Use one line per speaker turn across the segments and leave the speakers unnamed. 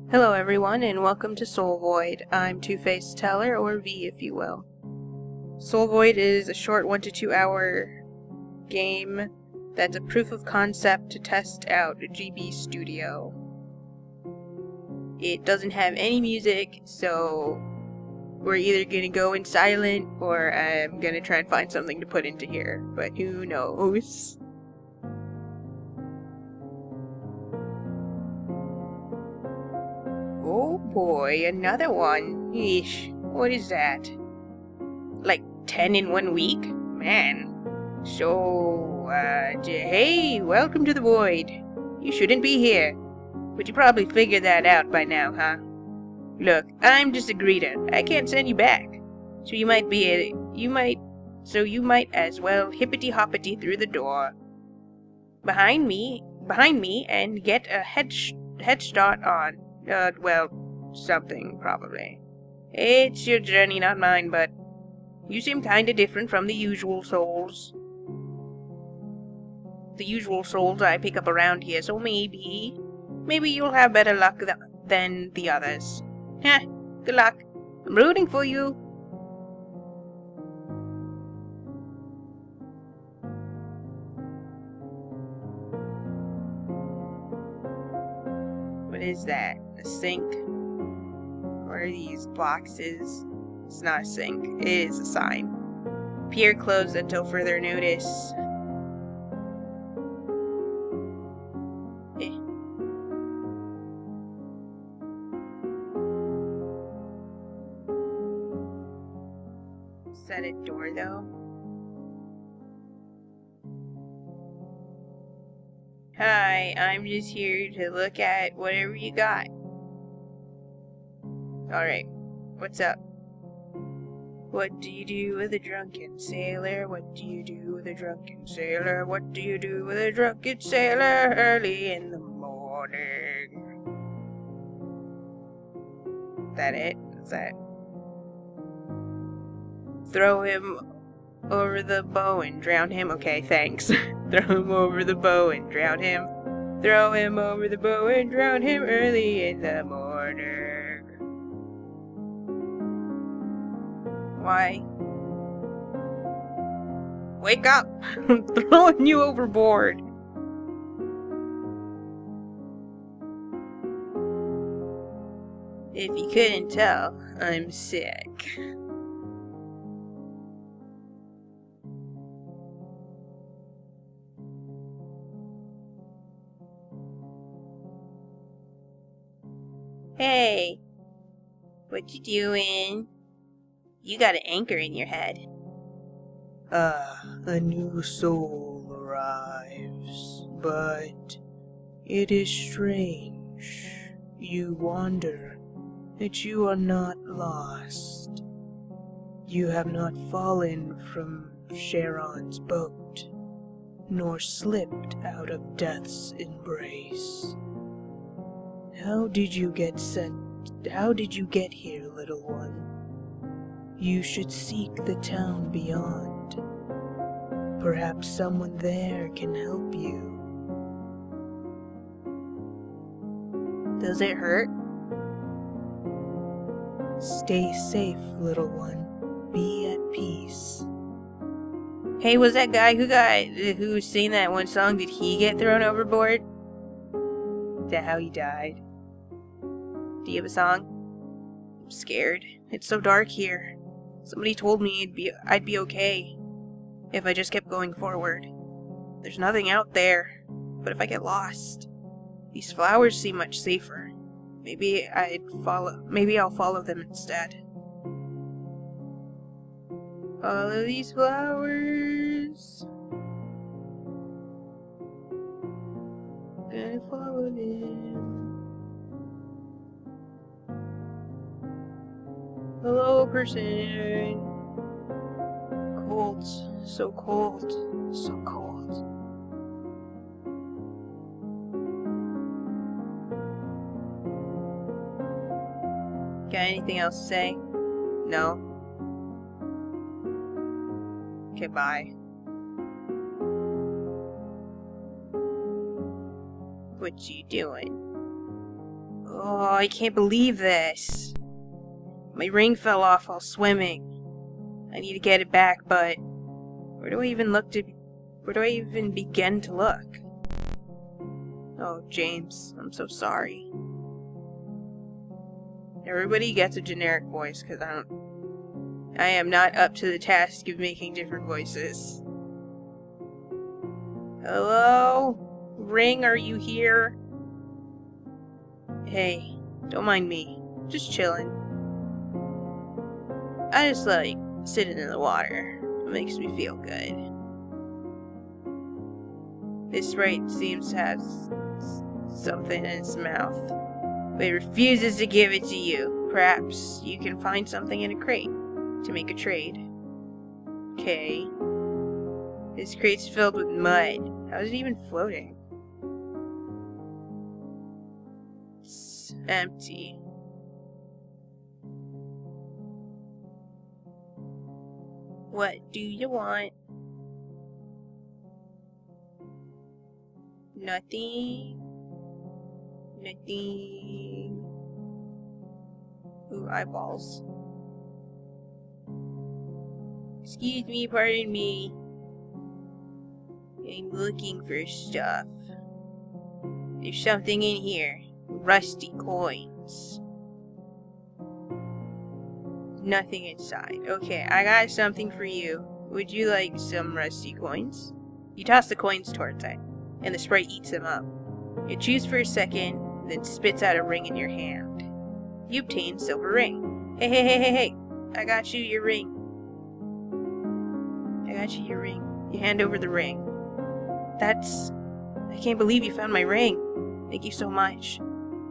Hello everyone, and welcome to Soul Void. I'm Two-Faced Teller, or V if you will. Soul Void is a short 1 to 2 hour game that's a proof of concept to test out a GB Studio. It doesn't have any music, so we're either gonna go in silent, or I'm gonna try and find something to put into here, but who knows? Oh boy, another one. Yeesh, what is that? Like 10 in 1 week? Man. So, hey, welcome to the Void. You shouldn't be here. But you probably figured that out by now, huh? Look, I'm just a greeter. I can't send you back. So you might as well hippity-hoppity through the door. Behind me, and get a head start on, something, probably. It's your journey, not mine, but you seem kinda different from the usual souls. The usual souls I pick up around here, so maybe you'll have better luck than the others. Heh, good luck. I'm rooting for you. What is that? A sink? What are these boxes? It's not a sink. It is a sign. Pier closed until further notice. Is that a door, though? Hi, I'm just here to look at whatever you got. Alright, what's up? What do you do with a drunken sailor? What do you do with a drunken sailor? What do you do with a drunken sailor early in the morning? Is that it? Is that... Throw him over the bow and drown him? Okay, thanks. Throw him over the bow and drown him. Throw him over the bow and drown him early in the morning. Why? Wake up! I'm throwing you overboard! If you couldn't tell, I'm sick. Hey! What you doing? You got an anchor in your head.
A new soul arrives, but it is strange. You wonder that you are not lost. You have not fallen from Charon's boat, nor slipped out of death's embrace. How did you get here, little one? You should seek the town beyond. Perhaps someone there can help you.
Does it hurt?
Stay safe, little one. Be at peace.
Hey, was that guy who sang that one song, did he get thrown overboard? Is that how he died? Do you have a song? I'm scared. It's so dark here. Somebody told me I'd be okay if I just kept going forward. There's nothing out there, but if I get lost, these flowers seem much safer. Maybe I'll follow them instead. Follow these flowers. Gonna follow them. Hello, person. Cold. So cold. So cold. Got anything else to say? No? Okay, bye. What you doing? Oh, I can't believe this. My ring fell off while swimming. I need to get it back, but where do I even begin to look? Oh, James, I'm so sorry. Everybody gets a generic voice, because I am not up to the task of making different voices. Hello? Ring, are you here? Hey, don't mind me. Just chilling. I just like sitting in the water. It makes me feel good. This sprite seems to have something in its mouth, but it refuses to give it to you. Perhaps you can find something in a crate to make a trade. Okay. This crate's filled with mud. How is it even floating? It's empty. What do you want? Nothing. Nothing. Ooh, eyeballs. Excuse me, pardon me. I'm looking for stuff. There's something in here. Rusty coins. Nothing inside. Okay, I got something for you. Would you like some rusty coins? You toss the coins towards it, and the sprite eats them up. It chews for a second, then spits out a ring in your hand. You obtain silver ring. Hey, hey, hey, hey, hey! I got you your ring. I got you your ring. You hand over the ring. I can't believe you found my ring. Thank you so much.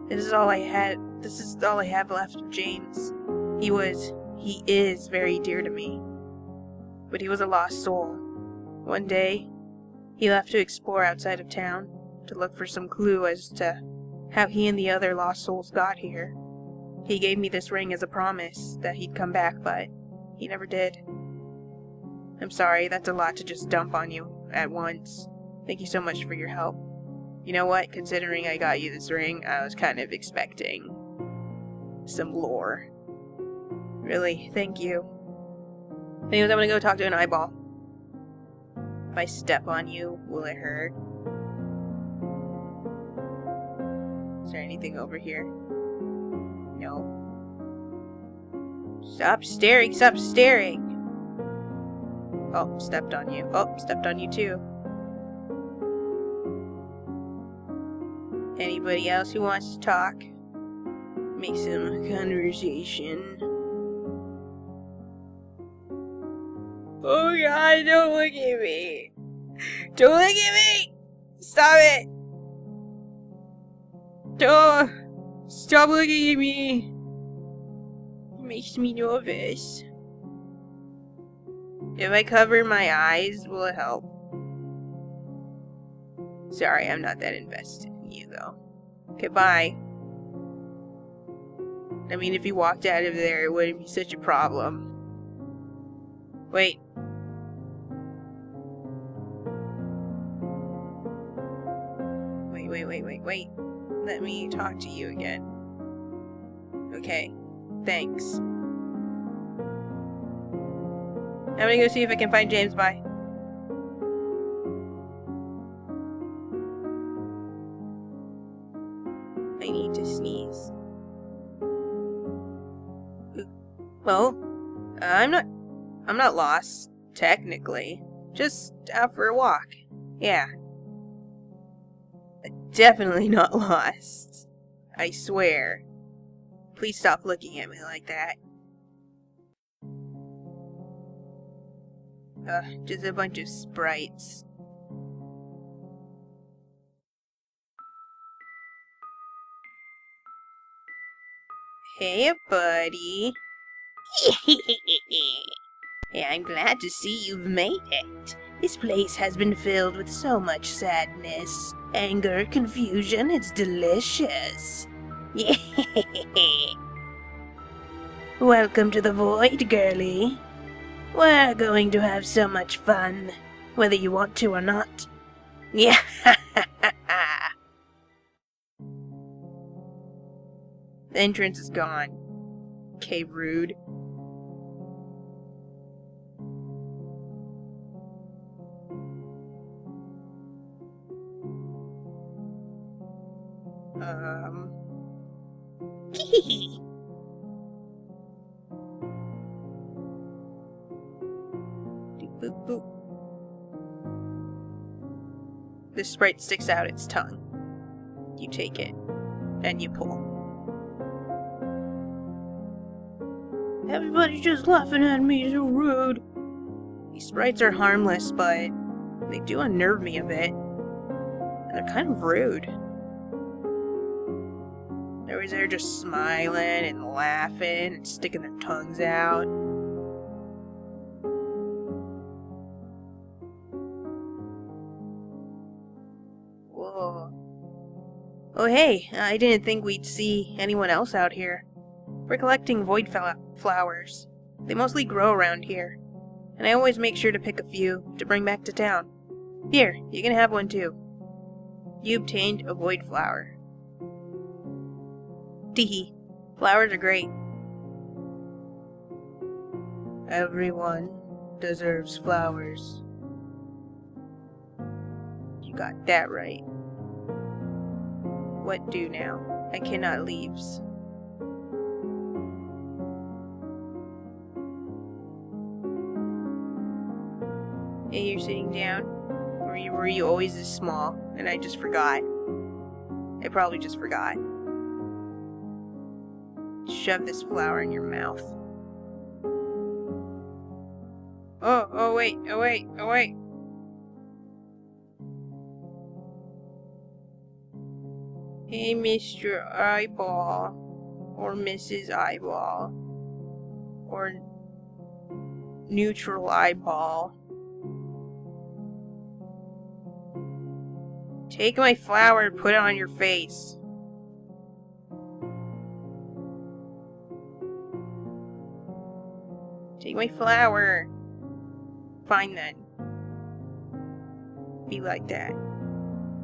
This is all I have left of James. He is very dear to me. But he was a lost soul. One day, he left to explore outside of town, to look for some clue as to how he and the other lost souls got here. He gave me this ring as a promise that he'd come back, but he never did. I'm sorry, that's a lot to just dump on you at once. Thank you so much for your help. You know what? Considering I got you this ring, I was kind of expecting some lore. Really, thank you. Anyways, I'm gonna go talk to an eyeball. If I step on you, will it hurt? Is there anything over here? No. Stop staring, stop staring! Oh, stepped on you. Oh, stepped on you too. Anybody else who wants to talk? Make some conversation. Oh god, don't look at me! Don't look at me! Stop it! Don't! Stop looking at me! It makes me nervous. If I cover my eyes, will it help? Sorry, I'm not that invested in you, though. Okay, bye. I mean, if you walked out of there, it wouldn't be such a problem. Wait. Wait. Let me talk to you again. Okay. Thanks. I'm gonna go see if I can find James. Bye. I need to sneeze. Well, I'm not lost, technically. Just out for a walk. Yeah. Definitely not lost. I swear. Please stop looking at me like that. Just a bunch of sprites. Hey, buddy. Yeah, I'm glad to see you've made it. This place has been filled with so much sadness, anger, confusion. It's delicious. Welcome to the void, girlie. We're going to have so much fun, whether you want to or not. Yeah. The entrance is gone. Okay, rude. Boop, boop. The sprite sticks out its tongue. You take it, and you pull. Everybody's just laughing at me, so rude. These sprites are harmless, but they do unnerve me a bit. And they're kind of rude. They're just smiling and laughing and sticking their tongues out. Whoa. Oh hey, I didn't think we'd see anyone else out here. We're collecting void flowers. They mostly grow around here, and I always make sure to pick a few to bring back to town. Here, you can have one too. You obtained a void flower. Teehee. Flowers are great. Everyone deserves flowers. You got that right. What do now? I cannot leaves. Hey, you're sitting down? Or were you always this small, and I just forgot? I probably just forgot. Shove this flower in your mouth. Oh wait. Hey, Mr. Eyeball. Or Mrs. Eyeball. Or Neutral Eyeball. Take my flower and put it on your face. Take my flower. Fine then. Be like that.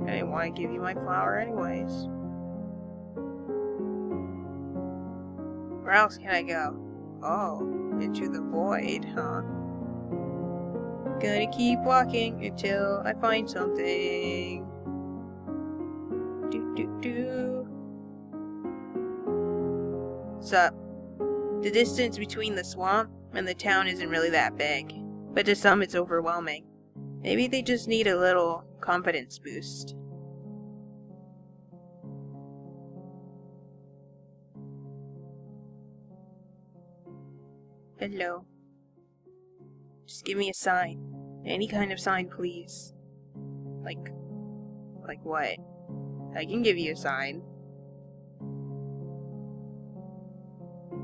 I didn't want to give you my flower anyways. Where else can I go? Oh, into the void, huh? Gonna keep walking until I find something. Sup? The distance between the swamp and the town isn't really that big, but to some it's overwhelming. Maybe they just need a little confidence boost. Hello. Just give me a sign. Any kind of sign, please. Like what? I can give you a sign.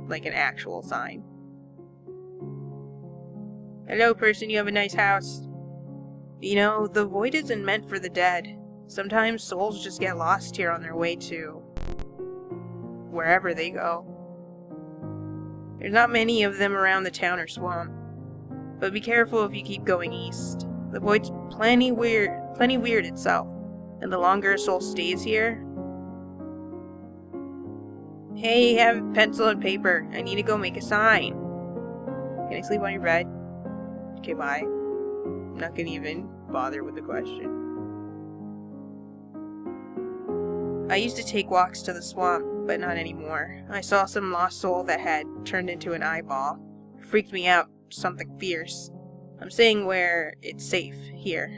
Like an actual sign. Hello, person, you have a nice house. You know, the void isn't meant for the dead. Sometimes souls just get lost here on their way to wherever they go. There's not many of them around the town or swamp. But be careful if you keep going east. The void's plenty weird itself. And the longer a soul stays here... Hey, have pencil and paper. I need to go make a sign. Can I sleep on your bed? Okay, bye. I'm not gonna even bother with the question. I used to take walks to the swamp, but not anymore. I saw some lost soul that had turned into an eyeball. It freaked me out, something fierce. I'm saying where it's safe, here.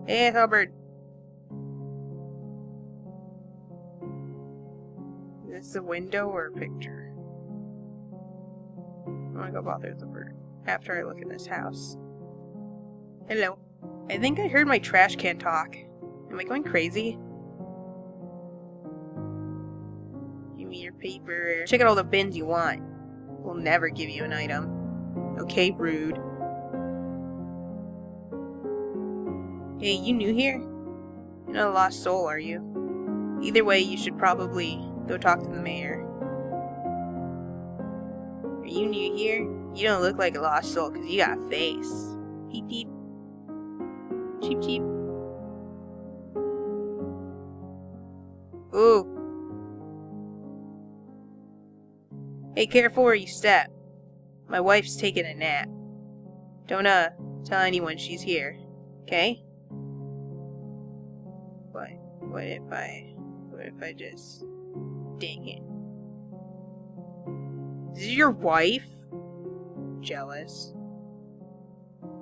Hey, Hubbard. Is this a window or a picture? I'm gonna go bother the bird after I look in this house. Hello. I think I heard my trash can talk. Am I going crazy? Give me your paper. Check out all the bins you want. We'll never give you an item. Okay, rude. Hey, you new here? You're not a lost soul, are you? Either way, you should probably go talk to the mayor. Are you new here? You don't look like a lost soul because you got a face. Peep peep. Cheep cheep. Ooh, Hey, careful where you step. My wife's taking a nap. Don't, tell anyone she's here, okay? What if I just... Dang it. This is your wife? Jealous.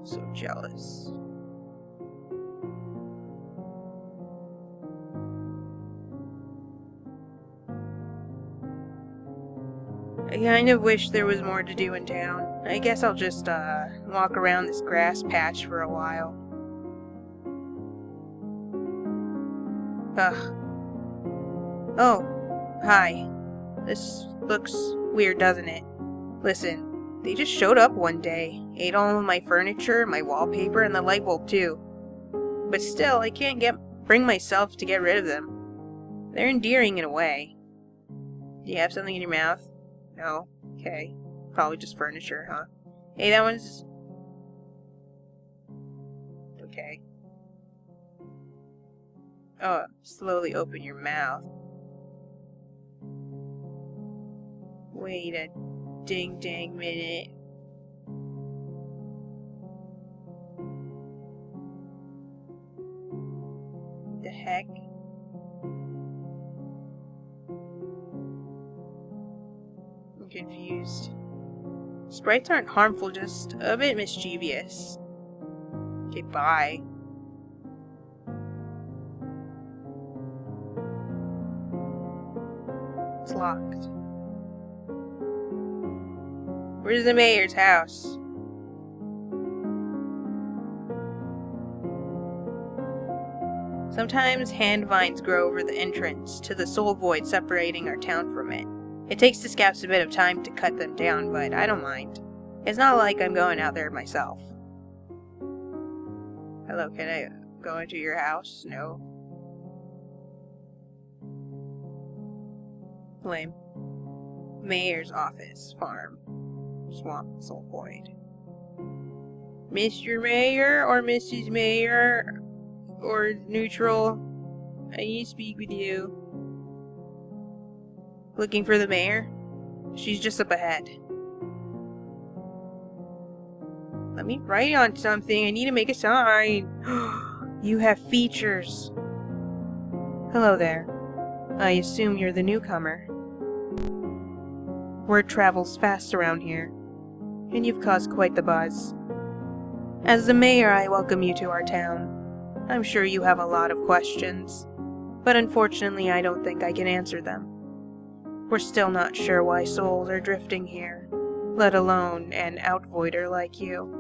So jealous. I kind of wish there was more to do in town. I guess I'll just, walk around this grass patch for a while. Ugh. Oh, hi. This looks weird, doesn't it? Listen, they just showed up one day, ate all of my furniture, my wallpaper, and the light bulb too. But still, I can't bring myself to get rid of them. They're endearing in a way. Do you have something in your mouth? No? Okay. Probably just furniture, huh? Hey, that one's... Okay. Oh, slowly open your mouth. Wait a dang minute. The heck? I'm confused. Sprites aren't harmful, just a bit mischievous. Okay, bye. It's locked. Where's the mayor's house? Sometimes hand vines grow over the entrance to the soul void separating our town from it. It takes the scouts a bit of time to cut them down, but I don't mind. It's not like I'm going out there myself. Hello, can I go into your house? No. Lame. Mayor's office, farm. Swamp, soul void. Mr. Mayor or Mrs. Mayor or neutral, I need to speak with you. Looking for the mayor? She's just up ahead. Let me write on something. I need to make a sign. You have features. Hello there. I assume you're the newcomer. Word travels fast around here, and you've caused quite the buzz. As the mayor, I welcome you to our town. I'm sure you have a lot of questions, but unfortunately I don't think I can answer them. We're still not sure why souls are drifting here, let alone an outvoider like you.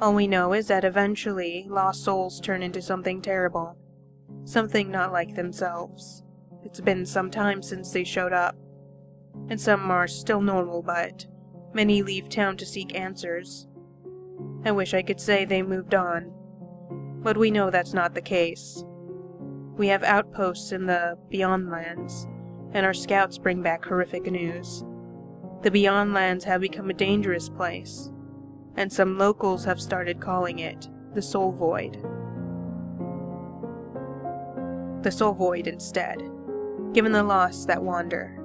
All we know is that eventually lost souls turn into something terrible, something not like themselves. It's been some time since they showed up, and some are still normal, but many leave town to seek answers. I wish I could say they moved on, but we know that's not the case. We have outposts in the Beyond Lands, and our scouts bring back horrific news. The Beyond Lands have become a dangerous place, and some locals have started calling it the Soul Void. The Soul Void instead, given the lost that wander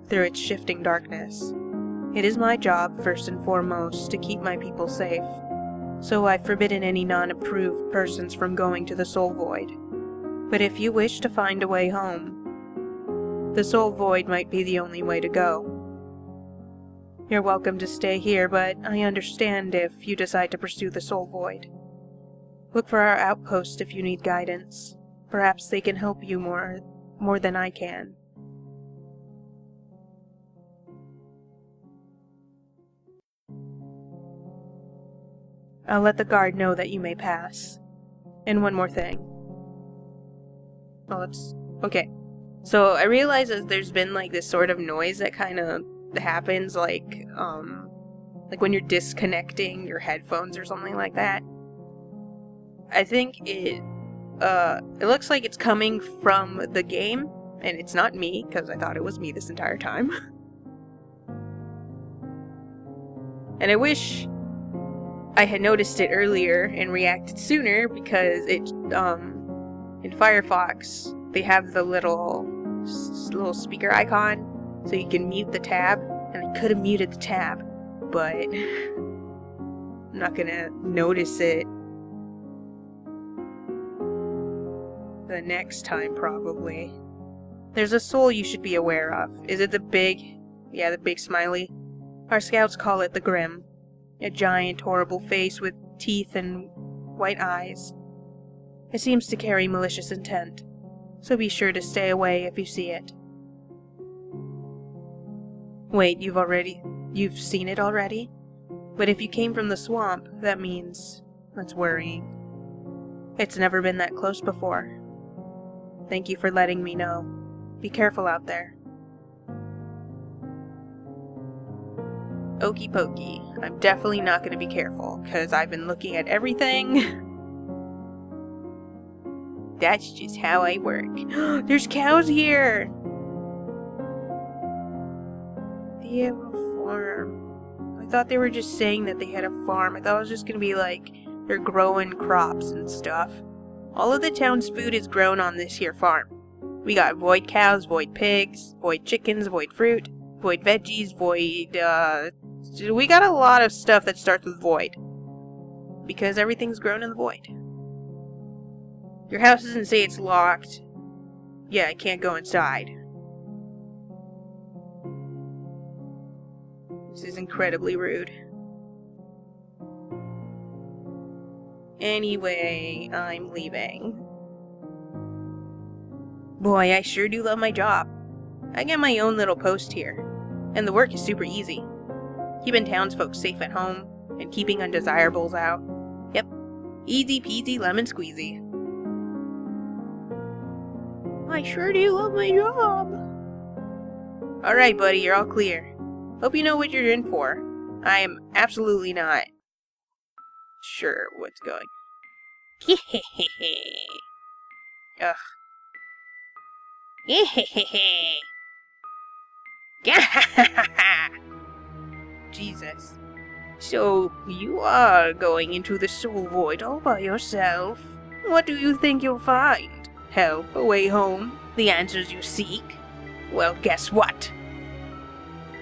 through its shifting darkness. It is my job, first and foremost, to keep my people safe, so I've forbidden any non-approved persons from going to the Soul Void. But if you wish to find a way home, the Soul Void might be the only way to go. You're welcome to stay here, but I understand if you decide to pursue the Soul Void. Look for our outpost if you need guidance. Perhaps they can help you more than I can. I'll let the guard know that you may pass. And one more thing. Okay. So I realize that there's been like this sort of noise that kind of happens like when you're disconnecting your headphones or something like that. I think it looks like it's coming from the game, and it's not me, because I thought it was me this entire time. And I wish I had noticed it earlier and reacted sooner, because it, in Firefox, they have the little speaker icon, so you can mute the tab, and I could have muted the tab, but I'm not gonna notice it the next time, probably. There's a soul you should be aware of. Is it the big... yeah, the big smiley? Our scouts call it the Grim. A giant, horrible face with teeth and white eyes. It seems to carry malicious intent, so be sure to stay away if you see it. Wait, you've seen it already? But if you came from the swamp, that means... that's worrying. It's never been that close before. Thank you for letting me know. Be careful out there. Okie pokey. I'm definitely not going to be careful, because I've been looking at everything. That's just how I work. There's cows here! They have a farm. I thought they were just saying that they had a farm. I thought it was just going to be like, they're growing crops and stuff. All of the town's food is grown on this here farm. We got void cows, void pigs, void chickens, void fruit, void veggies, void, we got a lot of stuff that starts with void. Because everything's grown in the void. Your house doesn't say it's locked. Yeah, I can't go inside. This is incredibly rude. Anyway, I'm leaving. Boy, I sure do love my job. I get my own little post here, and the work is super easy. Keeping townsfolk safe at home, and keeping undesirables out. Yep, easy peasy lemon squeezy. I sure do love my job. Alright, buddy, you're all clear. Hope you know what you're in for. I am absolutely not sure what's going. Ugh. Jesus. So, you are going into the soul void all by yourself? What do you think you'll find? Help, a way home? The answers you seek? Well, guess what?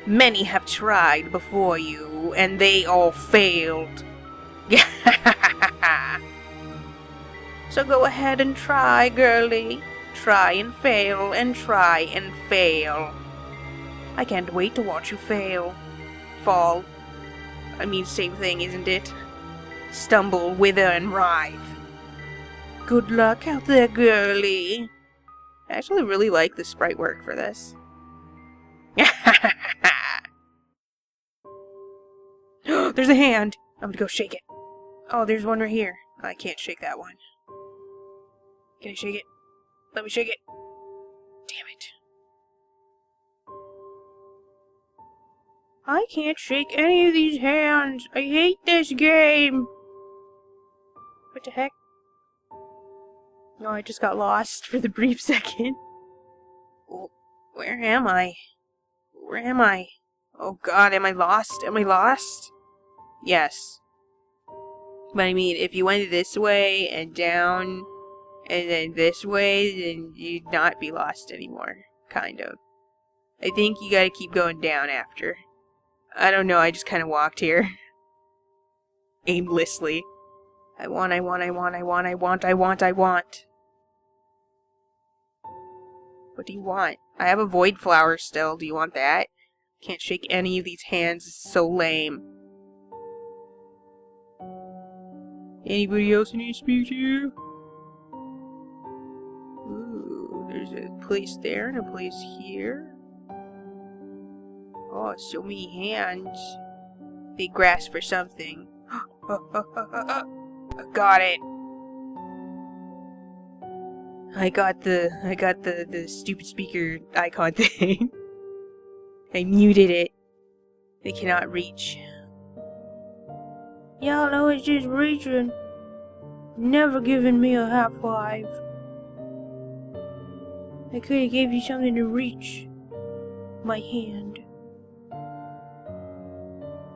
Many have tried before you, and they all failed. So go ahead and try, girlie. Try and fail, and try and fail. I can't wait to watch you fail. Fall. I mean, same thing, isn't it? Stumble, wither, and writhe. Good luck out there, girlie. I actually really like the sprite work for this. There's a hand! I'm gonna go shake it. Oh, there's one right here. I can't shake that one. Can I shake it? Let me shake it. Damn it. I can't shake any of these hands. I hate this game. What the heck? No, I just got lost for the brief second. Where am I? Where am I? Oh god, am I lost? Am I lost? Yes. But I mean, if you went this way and down and then this way, then you'd not be lost anymore. Kind of. I think you gotta keep going down after. I don't know, I just kind of walked here. Aimlessly. I want. What do you want? I have a void flower still. Do you want that? Can't shake any of these hands. It's so lame. Anybody else I need to speak to? Ooh, there's a place there and a place here. Oh, so many hands. They grasp for something. I got it. I got the stupid speaker icon thing. I muted it. They cannot reach. Y'all know it's just reaching. Never giving me a high five. I could have gave you something to reach. My hand.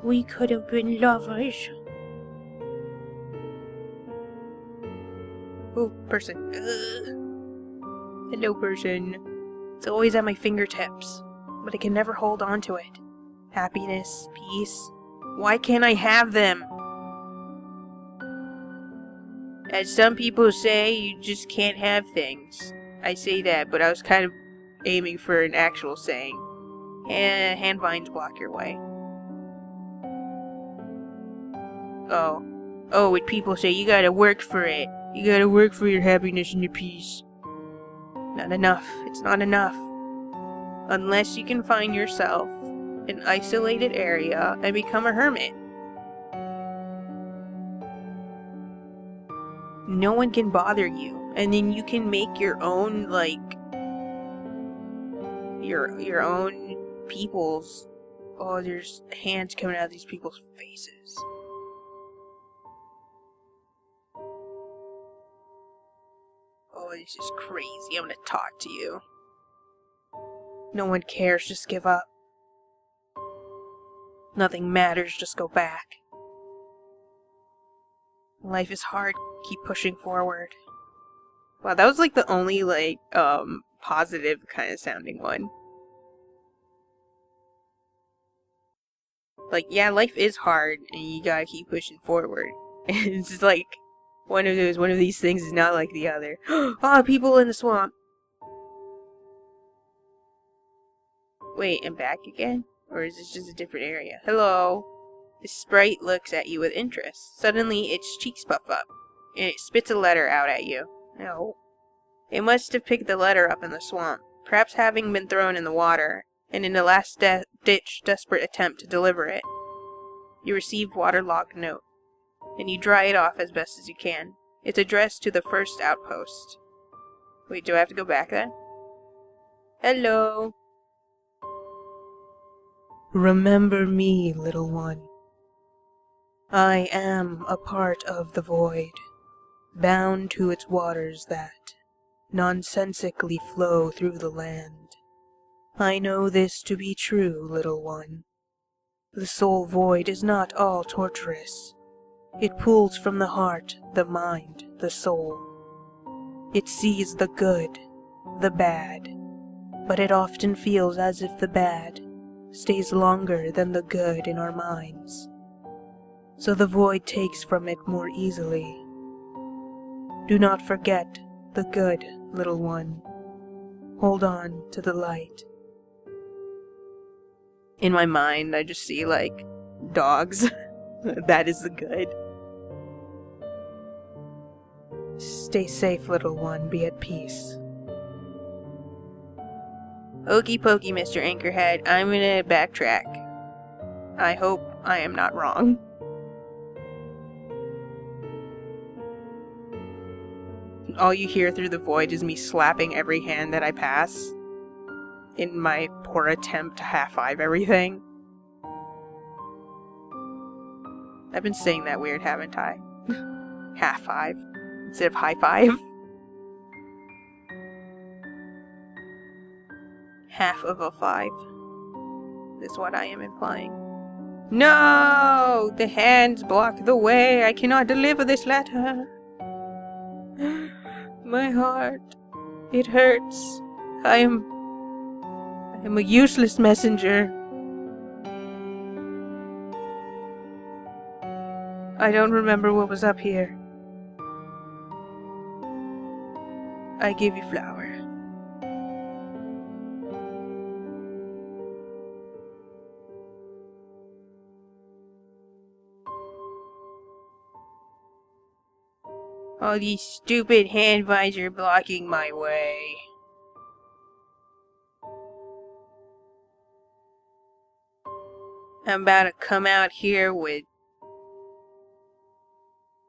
We could have been lovers. Oh, person. Hello, person. It's always at my fingertips. but I can never hold on to it. Happiness, peace. Why can't I have them? As some people say, you just can't have things. I say that, but I was kind of aiming for an actual saying. Hand vines block your way. Oh, what people say, you gotta work for it. You gotta work for your happiness and your peace. Not enough. It's not enough. Unless you can find yourself an isolated area and become a hermit. No one can bother you, and then you can make your own, like, your own people's. Oh, there's hands coming out of these people's faces. Oh, this is crazy. I'm gonna talk to you. No one cares, just give up. Nothing matters, just go back. Life is hard, keep pushing forward. Wow, that was like the only, like, positive kind of sounding one. Like, yeah, life is hard, and you gotta keep pushing forward. It's just like, one of these things is not like the other. Oh, people in the swamp! Wait, I'm back again? Or is this just a different area? Hello? The sprite looks at you with interest. Suddenly, its cheeks puff up, and it spits a letter out at you. No. It must have picked the letter up in the swamp, perhaps having been thrown in the water, and in a last-ditch desperate attempt to deliver it. You receive waterlogged note, and you dry it off as best as you can. It's addressed to the first outpost. Wait, do I have to go back then? Hello?
Remember me, little one. I am a part of the void, bound to its waters that nonsensically flow through the land. I know this to be true, little one. The soul void is not all torturous. It pulls from the heart, the mind, the soul. It sees the good, the bad, but it often feels as if the bad stays longer than the good in our minds. So the void takes from it more easily. Do not forget the good, little one. Hold on to the light.
In my mind, I just see, like, dogs. That is the good.
Stay safe, little one. Be at peace.
Okey pokey, Mr. Anchorhead. I'm gonna backtrack. I hope I am not wrong. All you hear through the void is me slapping every hand that I pass in my poor attempt to half-five everything. I've been saying that weird, haven't I? Half-five instead of high-five. Half of a 5 is what I am implying. No! The hands block the way. I cannot deliver this letter. My heart. It hurts. I am a useless messenger. I don't remember what was up here. I give you flower. All these stupid hand vines are blocking my way. I'm about to come out here with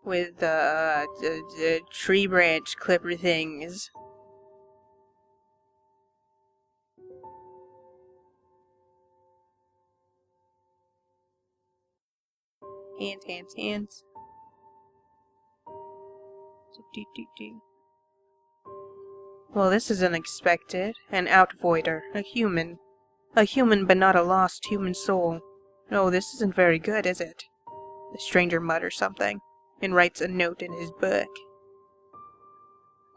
the tree branch clipper things. Hands. Well, this is unexpected. An outvoider. A human. A human, but not a lost human soul. No, this isn't very good, is it? The stranger mutters something, and writes a note in his book.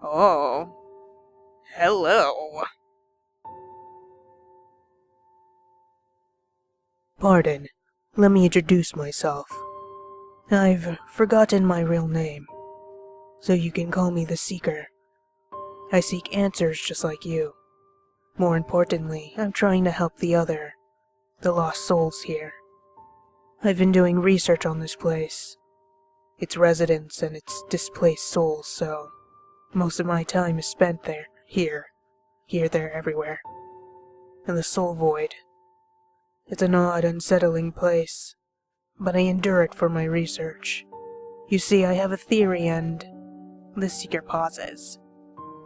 Oh. Hello.
Pardon, let me introduce myself. I've forgotten my real name, so you can call me the Seeker. I seek answers just like you. More importantly, I'm trying to help the lost souls here. I've been doing research on this place, its residents and its displaced souls, so most of my time is spent there, here, there, everywhere. And the soul void. It's an odd, unsettling place, but I endure it for my research. You see, I have a theory and... The Seeker pauses.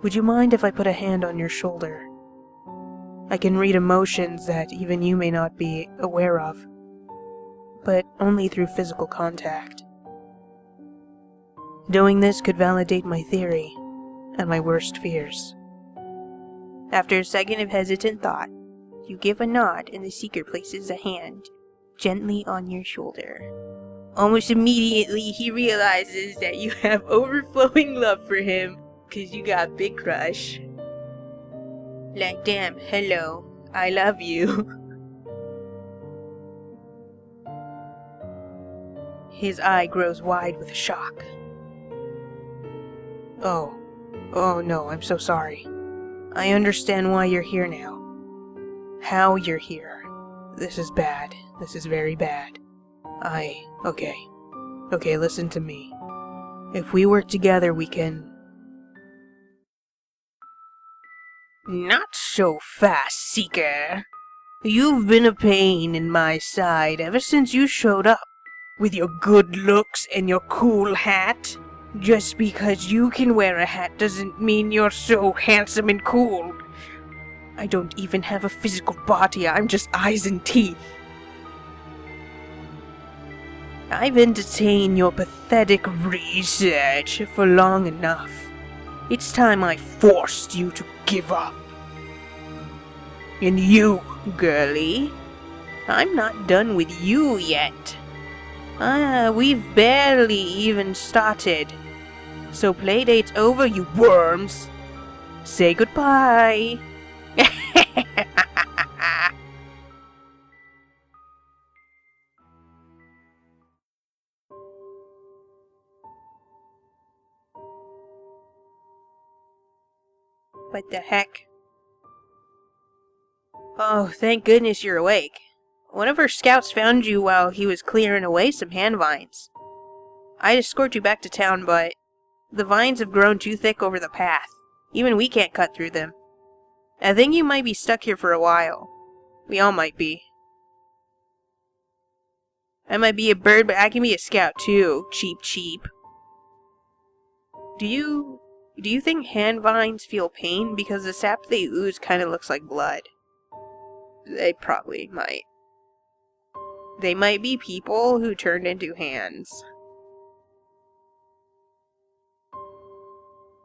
Would you mind if I put a hand on your shoulder? I can read emotions that even you may not be aware of, but only through physical contact. Doing this could validate my theory and my worst fears.
After a second of hesitant thought, you give a nod and the Seeker places a hand gently on your shoulder. Almost immediately, he realizes that you have overflowing love for him because you got a big crush. Like, damn, hello, I love you. His eye grows wide with shock.
Oh no, I'm so sorry. I understand why you're here now. How you're here. This is bad. This is very bad. Okay, listen to me. If we work together, we can...
Not so fast, Seeker. You've been a pain in my side ever since you showed up. With your good looks and your cool hat. Just because you can wear a hat doesn't mean you're so handsome and cool. I don't even have a physical body, I'm just eyes and teeth. I've entertained your pathetic research for long enough. It's time I forced you to give up. And you, girlie, I'm not done with you yet. We've barely even started. So playdate's over, you worms. Say goodbye. What the heck? Oh, thank goodness you're awake. One of our scouts found you while he was clearing away some hand vines. I'd escort you back to town, but the vines have grown too thick over the path. Even we can't cut through them. I think you might be stuck here for a while. We all might be. I might be a bird, but I can be a scout too. Cheap. Do you think hand vines feel pain? Because the sap they ooze kind of looks like blood. They probably might. They might be people who turned into hands.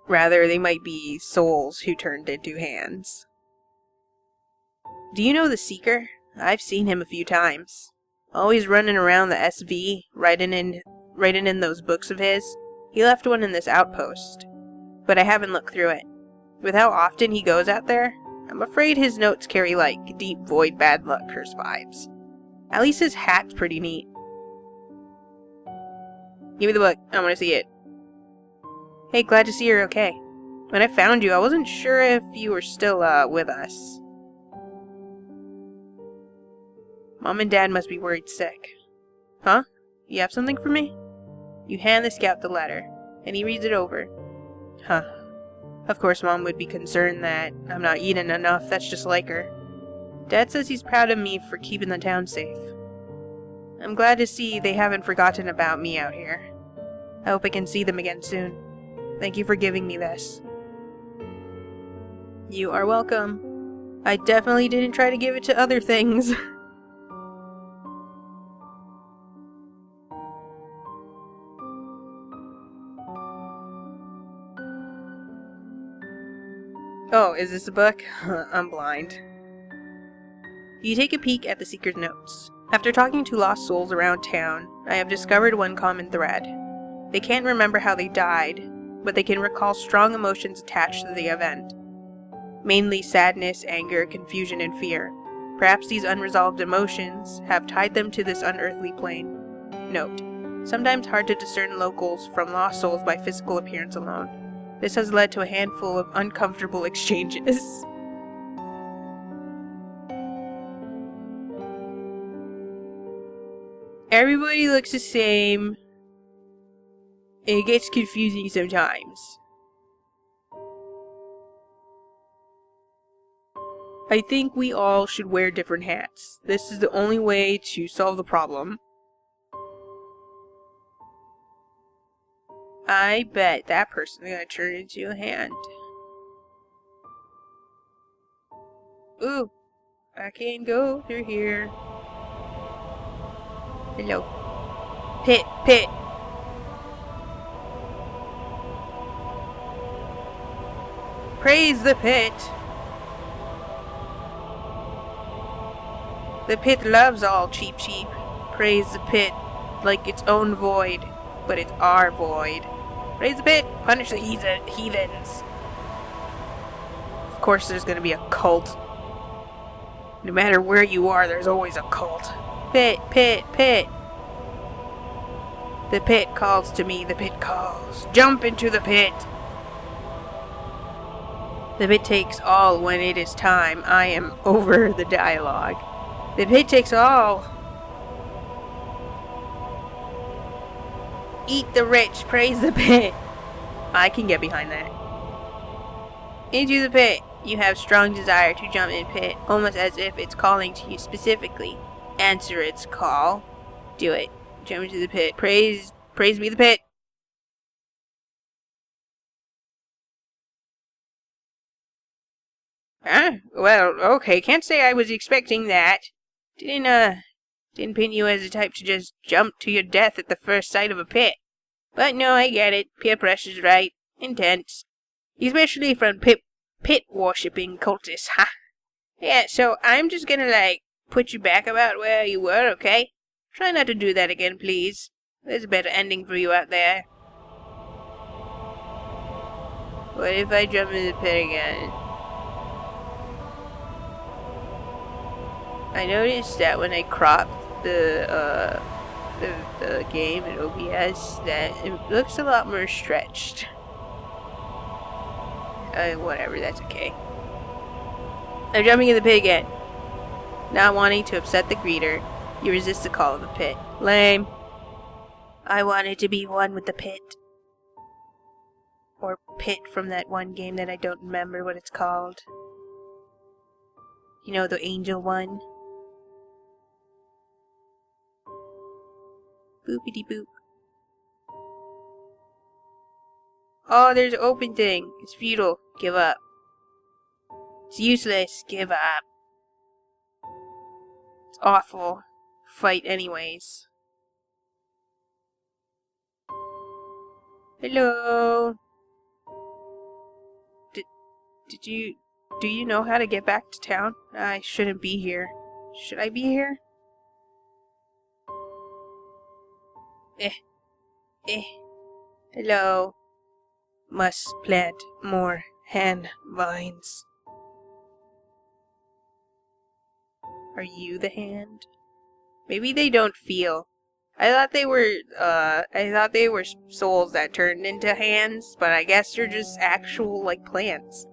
Rather, they might be souls who turned into hands. Do you know the Seeker? I've seen him a few times. Always running around the SV, writing in those books of his. He left one in this outpost, but I haven't looked through it. With how often he goes out there, I'm afraid his notes carry like deep void bad luck curse vibes. At least his hat's pretty neat. Give me the book, I want to see it. Hey, glad to see you're okay. When I found you, I wasn't sure if you were still, with us. Mom and Dad must be worried sick. Huh? You have something for me? You hand the scout the letter, and he reads it over. Huh. Of course Mom would be concerned that I'm not eating enough, that's just like her. Dad says he's proud of me for keeping the town safe. I'm glad to see they haven't forgotten about me out here. I hope I can see them again soon. Thank you for giving me this. You are welcome. I definitely didn't try to give it to other things. Oh, is this a book? I'm blind. You take a peek at the Seeker's notes. After talking to lost souls around town, I have discovered one common thread. They can't remember how they died, but they can recall strong emotions attached to the event. Mainly sadness, anger, confusion, and fear. Perhaps these unresolved emotions have tied them to this unearthly plane. Note: sometimes hard to discern locals from lost souls by physical appearance alone. This has led to a handful of uncomfortable exchanges. Everybody looks the same. It gets confusing sometimes. I think we all should wear different hats. This is the only way to solve the problem. I bet that person's gonna turn into a hand. Ooh, I can go through here. Hello. Pit, pit. Praise the pit. The pit loves all cheap sheep. Praise the pit like its own void, but it's our void. Praise the pit, punish the heathens. Of course there's gonna be a cult. No matter where you are, there's always a cult. Pit, pit, pit. The pit calls to me, the pit calls. Jump into the pit. The pit takes all when it is time. I am over the dialogue. The pit takes all. Eat the rich, praise the pit. I can get behind that. Into the pit. You have strong desire to jump in pit, almost as if it's calling to you specifically. Answer its call. Do it. Jump into the pit. Praise me the pit. Well, okay, can't say I was expecting that. Didn't pin you as the type to just jump to your death at the first sight of a pit. But no, I get it. Peer pressure's right. Intense. Especially from pit-worshipping cultists, ha. Yeah, so I'm just gonna, put you back about where you were, okay? Try not to do that again, please. There's a better ending for you out there. What if I jump in the pit again? I noticed that when I cropped the game in OBS, that it looks a lot more stretched. Whatever, that's okay. I'm jumping in the pit again. Not wanting to upset the greeter, you resist the call of the pit. Lame. I wanted to be one with the pit. Or pit from that one game that I don't remember what it's called. You know, the angel one? Boopity boop. Oh, there's an open thing. It's futile. Give up. It's useless. Give up. It's awful. Fight anyways. Hello. Do you know how to get back to town? I shouldn't be here. Should I be here? Hello. Must plant more hand vines. Are you the hand? Maybe they don't feel. I thought they were souls that turned into hands, but I guess they're just actual, plants.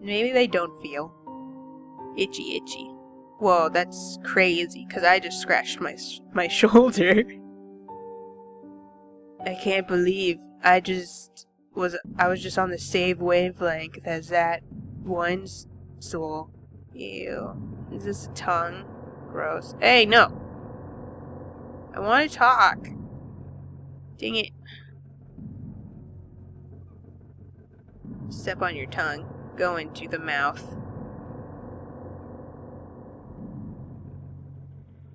Maybe they don't feel. Itchy, itchy. Whoa, that's crazy, because I just scratched my shoulder. I can't believe I was just on the same wavelength as that one soul. Ew. Is this a tongue? Gross. Hey, no! I want to talk. Dang it. Step on your tongue. Go into the mouth.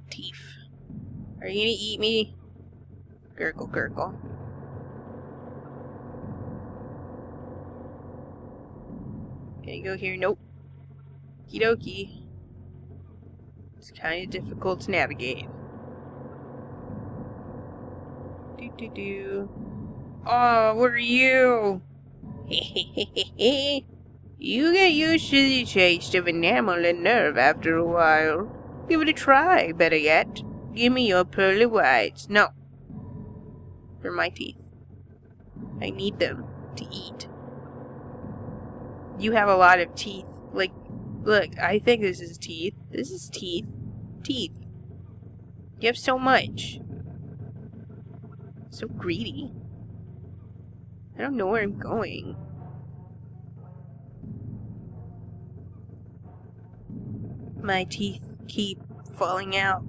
Teeth. Are you gonna eat me? Gurgle, gurgle. Can you go here? Nope. Okie dokie. It's kind of difficult to navigate. Oh, what are you? You You get used to the taste of enamel and nerve after a while. Give it a try, better yet. Give me your pearly whites. No. They're my teeth. I need them to eat. You have a lot of teeth. Like, look, I think this is teeth. This is teeth. Teeth. You have so much. So greedy. I don't know where I'm going. My teeth keep falling out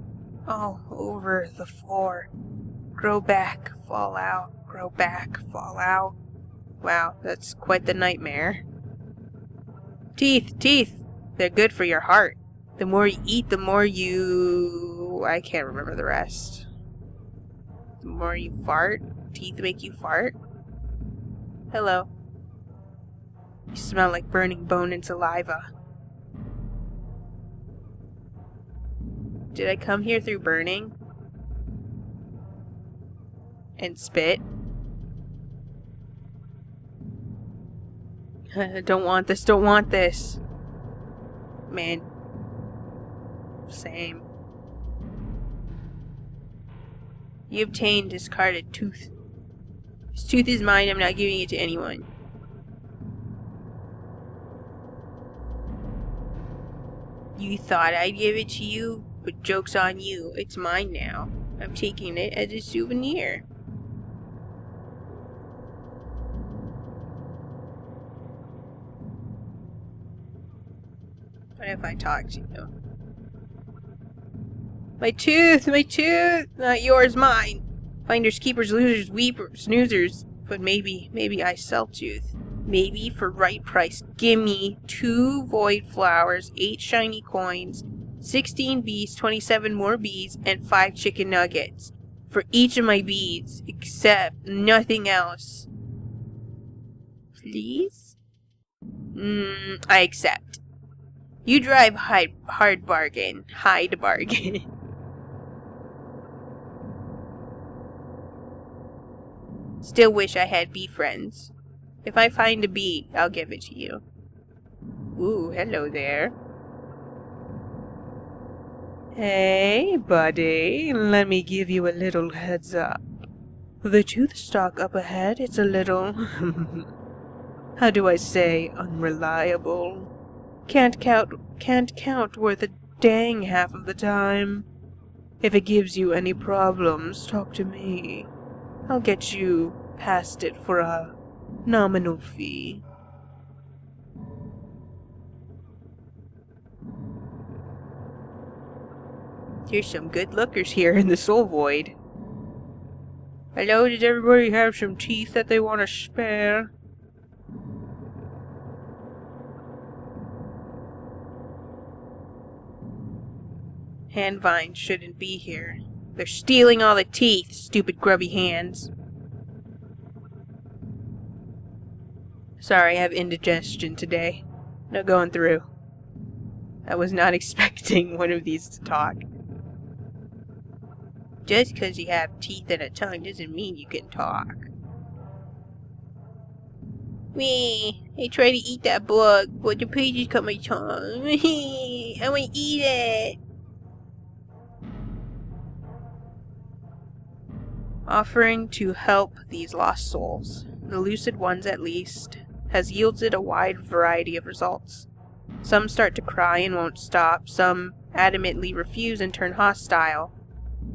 all over the floor. Grow back, fall out, grow back, fall out. Wow, that's quite the nightmare. Teeth, teeth! They're good for your heart. The more you eat, the more you... I can't remember the rest. The more you fart? Teeth make you fart? Hello. You smell like burning bone and saliva. Did I come here through burning? And spit? Don't want this, don't want this. Man. Same. You obtained discarded tooth. This tooth is mine, I'm not giving it to anyone. You thought I'd give it to you? But joke's on you, it's mine now. I'm taking it as a souvenir. What if I talk to you? My tooth! My tooth! Not yours, mine! Finders, keepers, losers, weepers, snoozers. But maybe I sell tooth. Maybe for right price. Gimme 2 void flowers, 8 shiny coins, 16 bees, 27 more bees, and 5 chicken nuggets. For each of my bees, except nothing else. Please? I accept. You drive hard bargain. Hide bargain. Still wish I had bee friends. If I find a bee, I'll give it to you. Ooh, hello there.
Hey, buddy, let me give you a little heads up. The tooth stock up ahead, it's a little... how do I say, unreliable. Can't count worth a dang half of the time. If it gives you any problems, talk to me. I'll get you past it for a nominal fee.
There's some good lookers here in the soul void. Hello, does everybody have some teeth that they want to spare? Hand vines shouldn't be here. They're stealing all the teeth, stupid grubby hands. Sorry, I have indigestion today. No going through. I was not expecting one of these to talk. Just because you have teeth and a tongue doesn't mean you can talk. Me, I tried to eat that book, but the pages cut my tongue. I want to eat it. Offering to help these lost souls, the lucid ones at least, has yielded a wide variety of results. Some start to cry and won't stop, some adamantly refuse and turn hostile,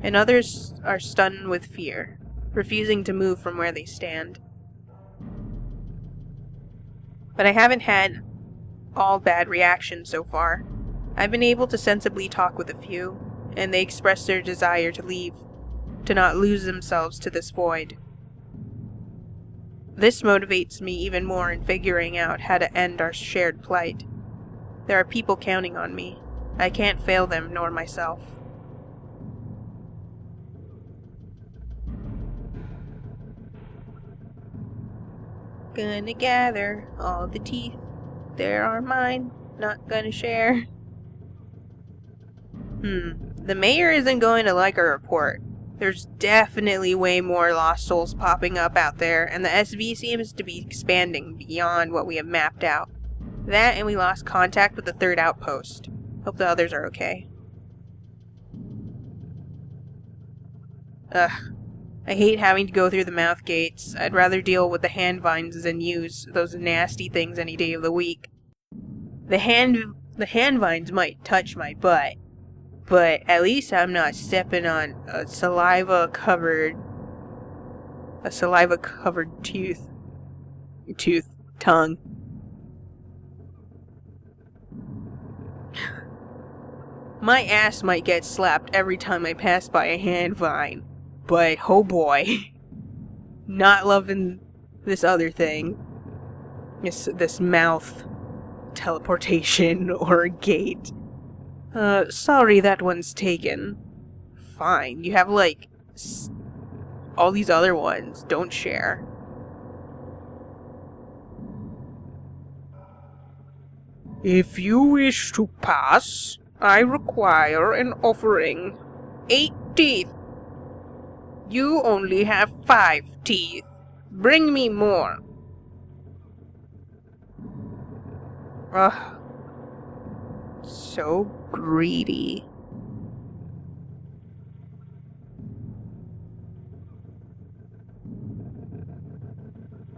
and others are stunned with fear, refusing to move from where they stand. But I haven't had all bad reactions so far. I've been able to sensibly talk with a few, and they express their desire to leave, to not lose themselves to this void. This motivates me even more in figuring out how to end our shared plight. There are people counting on me. I can't fail them nor myself. Gonna gather all the teeth. There are mine. Not gonna share. The mayor isn't going to like our report. There's definitely way more lost souls popping up out there, and the SV seems to be expanding beyond what we have mapped out. That, and we lost contact with the third outpost. Hope the others are okay. Ugh. I hate having to go through the mouth gates. I'd rather deal with the hand vines than use those nasty things any day of the week. The hand vines might touch my butt, but at least I'm not stepping on a saliva covered tongue. My ass might get slapped every time I pass by a hand vine, but oh boy, not loving this other thing. This mouth teleportation or gate. Sorry, that one's taken. Fine, you have like all these other ones. Don't share. If you wish to pass, I require an offering. 8 teeth. You only have 5 teeth. Bring me more. Ugh. So greedy.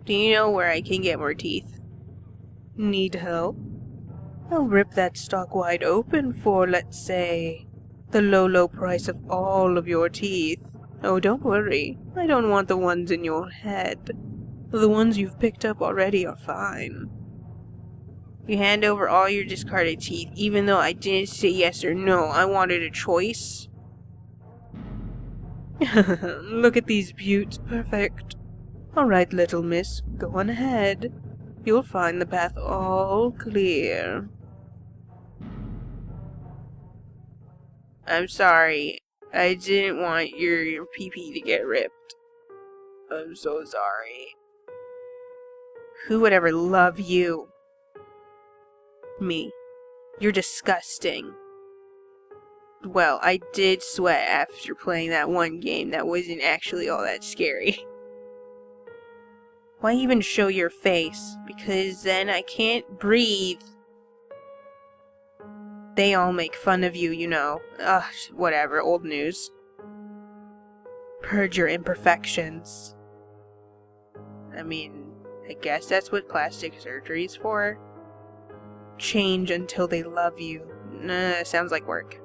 Do you know where I can get more teeth?
Need help? I'll rip that stalk wide open for, let's say, the low price of all of your teeth. Oh, don't worry. I don't want the ones in your head. The ones you've picked up already are fine.
You hand over all your discarded teeth, even though I didn't say yes or no. I wanted a choice.
Look at these beauts. Perfect. Alright, little miss. Go on ahead. You'll find the path all clear.
I'm sorry. I didn't want your pee-pee to get ripped. I'm so sorry. Who would ever love you? Me. You're disgusting. Well, I did sweat after playing that one game that wasn't actually all that scary. Why even show your face? Because then I can't breathe. They all make fun of you, you know. Ugh, whatever, old news. Purge your imperfections. I mean, I guess that's what plastic surgery's for. Change until they love you. Nah, sounds like work.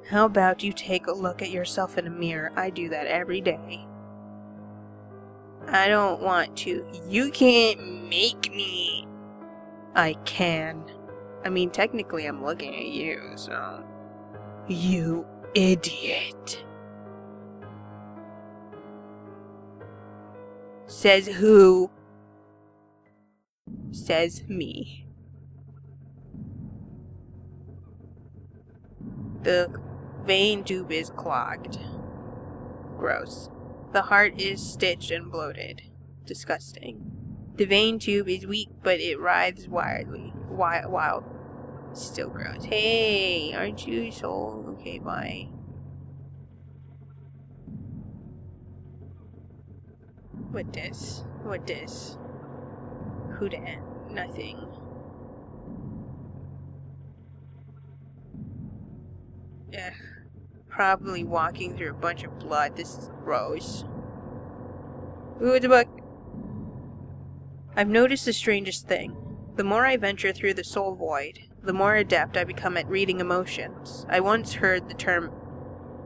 How about you take a look at yourself in a mirror? I do that every day. I don't want to. You can't make me. I can. I mean, technically I'm looking at you, so... You idiot. Says who? Says me. The vein tube is clogged. Gross. The heart is stitched and bloated. Disgusting. The vein tube is weak, but it writhes wildly. Wild. Still gross. Hey, aren't you soul? Okay, bye. What this? What this? Who dat? Nothing. Ugh. Probably walking through a bunch of blood. This is gross. Ooh, it's a book. I've noticed the strangest thing. The more I venture through the soul void, the more adept I become at reading emotions. I once heard the term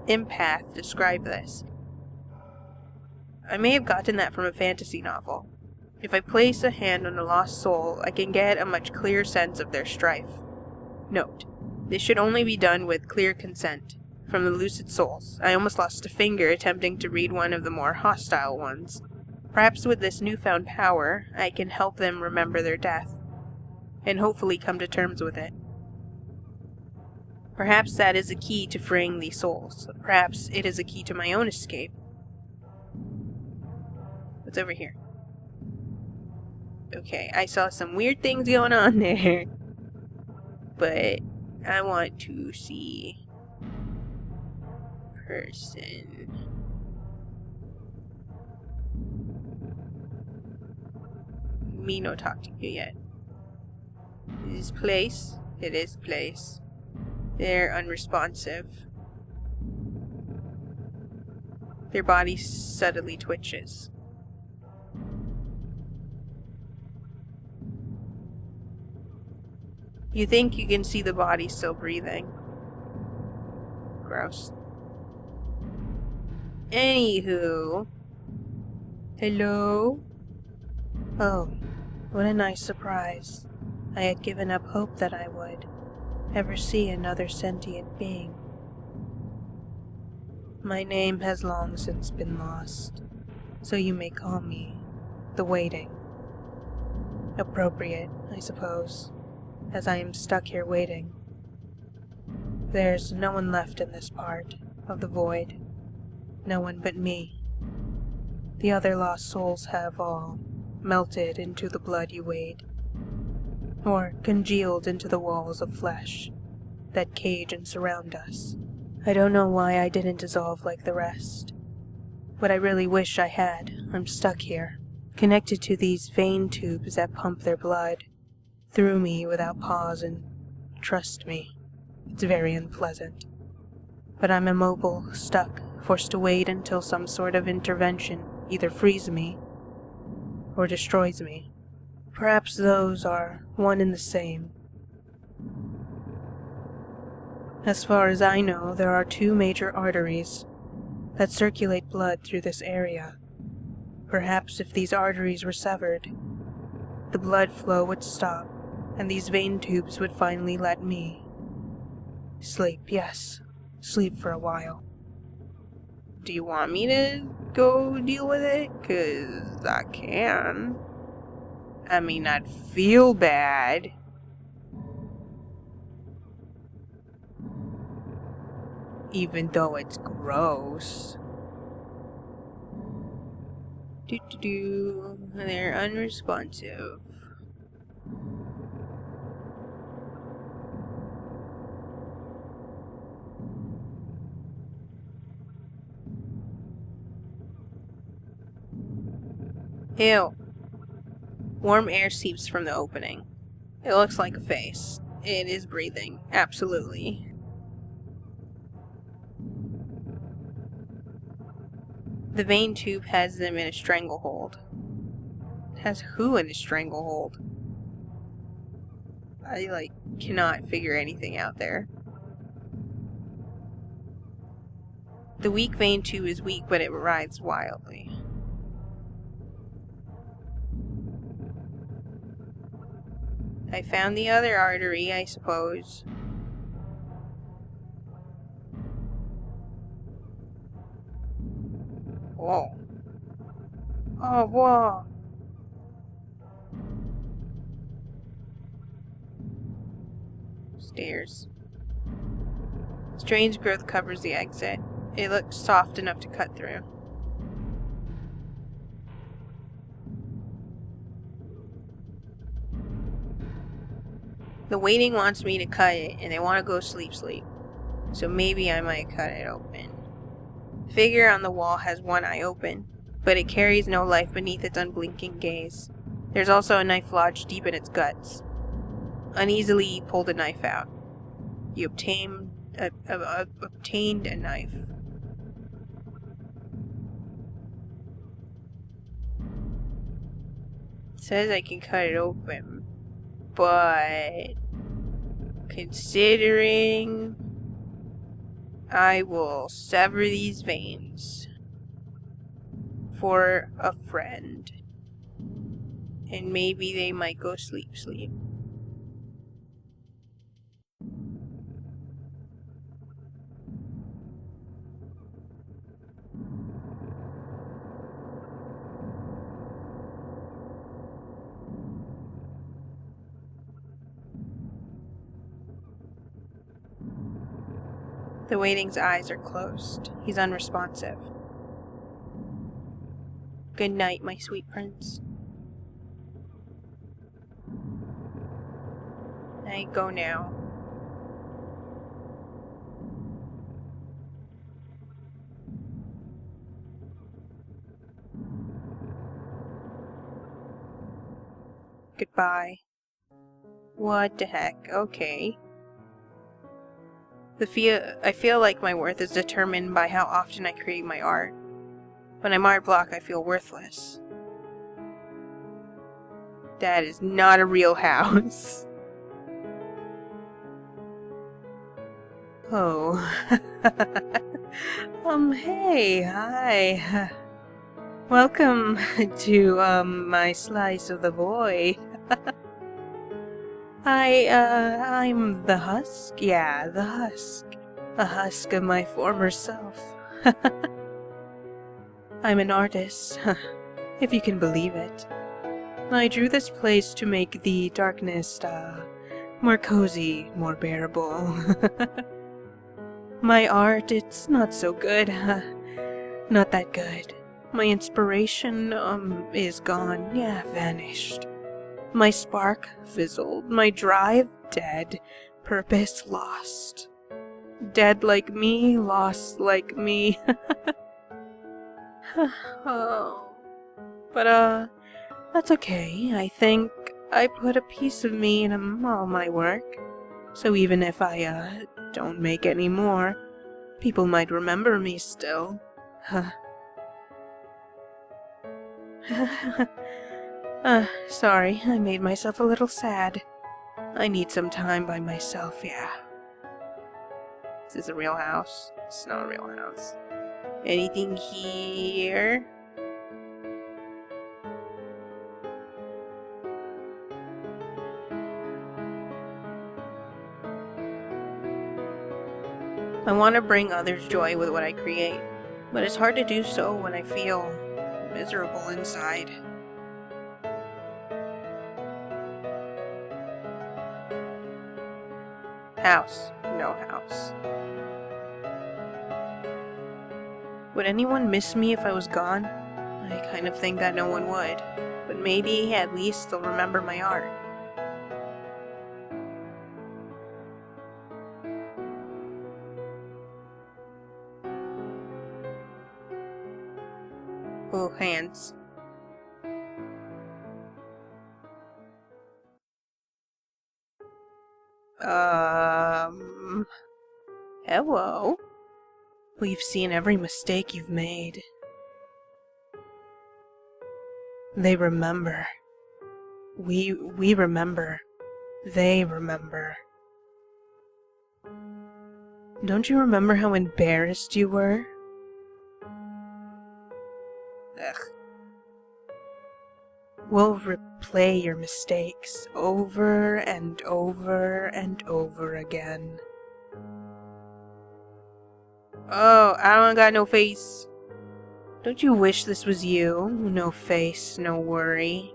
empath describe this. I may have gotten that from a fantasy novel. If I place a hand on a lost soul, I can get a much clearer sense of their strife. Note, this should only be done with clear consent from the lucid souls. I almost lost a finger attempting to read one of the more hostile ones. Perhaps with this newfound power, I can help them remember their death, and hopefully come to terms with it. Perhaps that is a key to freeing these souls. Perhaps it is a key to my own escape. What's over here? Okay, I saw some weird things going on there. But I want to see person. Me no talk to you yet. This place? It is place. They're unresponsive. Their body subtly twitches. You think you can see the body still breathing. Gross. Anywho. Hello?
Oh, what a nice surprise. I had given up hope that I would ever see another sentient being. My name has long since been lost, so you may call me the Waiting. Appropriate, I suppose, as I am stuck here waiting. There's no one left in this part of the void, no one but me. The other lost souls have all melted into the blood you weighed, or congealed into the walls of flesh that cage and surround us. I don't know why I didn't dissolve like the rest, but I really wish I had. I'm stuck here, connected to these vein tubes that pump their blood through me without pause, and trust me, it's very unpleasant. But I'm immobile, stuck, forced to wait until some sort of intervention either frees me or destroys me. Perhaps those are one and the same. As far as I know, there are 2 major arteries that circulate blood through this area. Perhaps if these arteries were severed, the blood flow would stop, and these vein tubes would finally let me sleep, yes, sleep for a while.
Do you want me to go deal with it? 'Cause I can. I mean, I'd feel bad. Even though it's gross. They're unresponsive. Ew. Warm air seeps from the opening. It looks like a face. It is breathing. Absolutely. The vein tube has them in a stranglehold. It has who in a stranglehold? I, cannot figure anything out there. The weak vein tube is weak, but it writhes wildly. I found the other artery, I suppose. Whoa. Oh, whoa. Stairs. Strange growth covers the exit. It looks soft enough to cut through. The waiting wants me to cut it, and they want to go sleep. So maybe I might cut it open. The figure on the wall has one eye open, but it carries no life beneath its unblinking gaze. There's also a knife lodged deep in its guts. Uneasily, you pull the knife out. You obtained a knife. It says I can cut it open, but considering I will sever these veins for a friend, and maybe they might go sleep. The waiting's eyes are closed. He's unresponsive. Good night, my sweet prince. I go now. Goodbye. What the heck? Okay. I feel like my worth is determined by how often I create my art. When I'm art block, I feel worthless. That is not a real house. Oh. Hey, hi. Welcome to, my slice of the void. I'm the husk? Yeah, the husk. A husk of my former self. I'm an artist, if you can believe it. I drew this place to make the darkness, more cozy, more bearable. My art, it's not so good. Not that good. My inspiration, is gone. Yeah, vanished. My spark fizzled. My drive dead. Purpose lost. Dead like me, lost like me. Oh. But, that's okay. I think I put a piece of me in all my work. So even if I, don't make any more, people might remember me still. Sorry, I made myself a little sad. I need some time by myself, yeah. Is this a real house? It's not a real house. Anything here? I want to bring others joy with what I create, but it's hard to do so when I feel miserable inside. House. No house. Would anyone miss me if I was gone? I kind of think that no one would, but maybe at least they'll remember my art. Oh, hands. Hello? We've seen every mistake you've made. They remember. We remember. They remember. Don't you remember how embarrassed you were? Ugh. We'll replay your mistakes over and over and over again. Oh, I don't got no face. Don't you wish this was you? No face, no worry.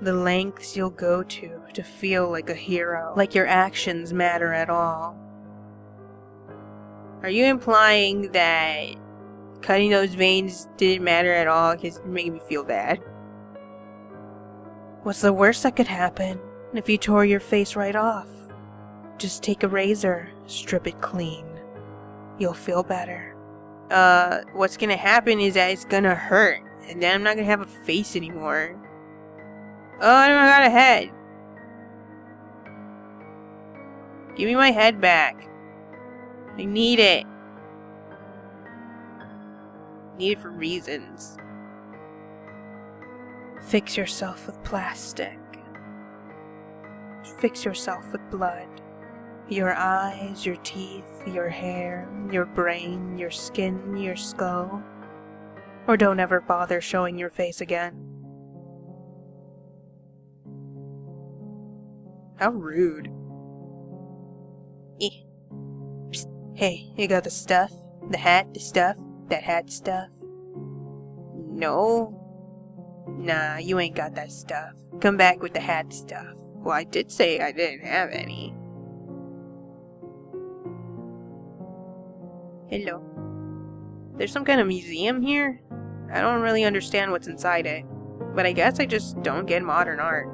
The lengths you'll go to feel like a hero, like your actions matter at all. Are you implying that cutting those veins didn't matter at all because it made me feel bad? What's the worst that could happen if you tore your face right off? Just take a razor, strip it clean. You'll feel better. What's gonna happen is that it's gonna hurt, and then I'm not gonna have a face anymore. Oh, I don't got a head. Give me my head back. I need it. Need it for reasons. Fix yourself with plastic. Fix yourself with blood. Your eyes, your teeth, your hair, your brain, your skin, your skull. Or don't ever bother showing your face again. How rude. Psst. Hey, you got the stuff? The hat, the stuff? That hat stuff? No. Nah, you ain't got that stuff. Come back with the hat stuff. Well, I did say I didn't have any. Hello. There's some kind of museum here? I don't really understand what's inside it, but I guess I just don't get modern art.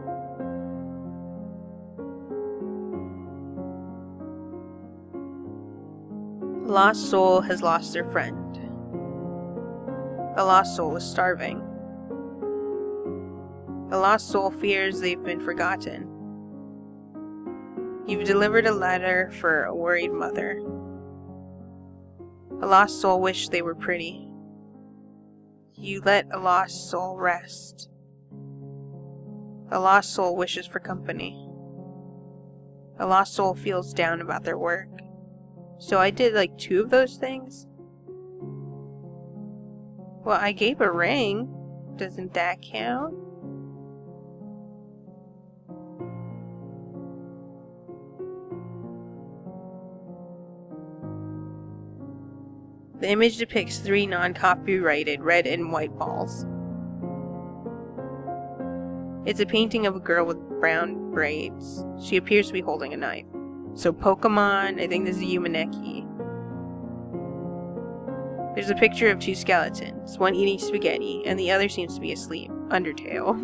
A lost soul has lost their friend. A lost soul is starving. A lost soul fears they've been forgotten. You've delivered a letter for a worried mother. A lost soul wished they were pretty. You let a lost soul rest. A lost soul wishes for company. A lost soul feels down about their work. So I did like 2 of those things? Well, I gave a ring. Doesn't that count? The image depicts 3 non-copyrighted red and white balls. It's a painting of a girl with brown braids. She appears to be holding a knife. So Pokemon, I think this is Umaneki. There's a picture of 2 skeletons, one eating spaghetti, and the other seems to be asleep. Undertale.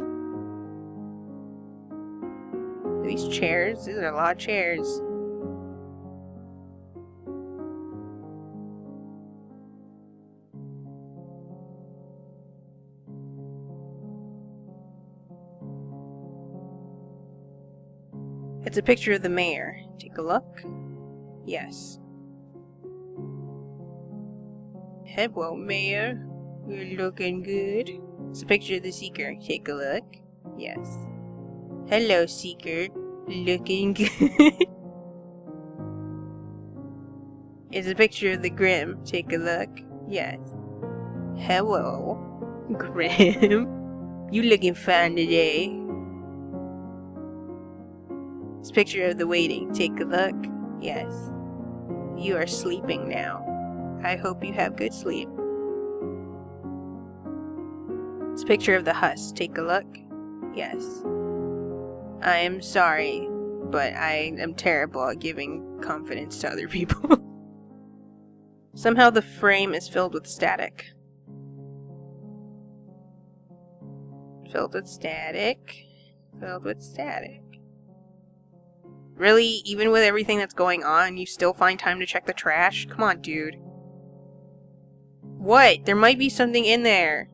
Are these chairs? These are a lot of chairs. It's a picture of the mayor. Take a look. Yes. Hello, Mayor. You're looking good. It's a picture of the Seeker. Take a look. Yes. Hello, Seeker. Looking good. It's a picture of the Grim. Take a look. Yes. Hello, Grim. You looking fine today. It's a picture of the Waiting. Take a look. Yes. You are sleeping now. I hope you have good sleep. It's a picture of the Husk. Take a look. Yes. I am sorry, but I am terrible at giving confidence to other people. Somehow the frame is filled with static. Filled with static. Filled with static. Really? Even with everything that's going on, you still find time to check the trash? Come on, dude. What? There might be something in there.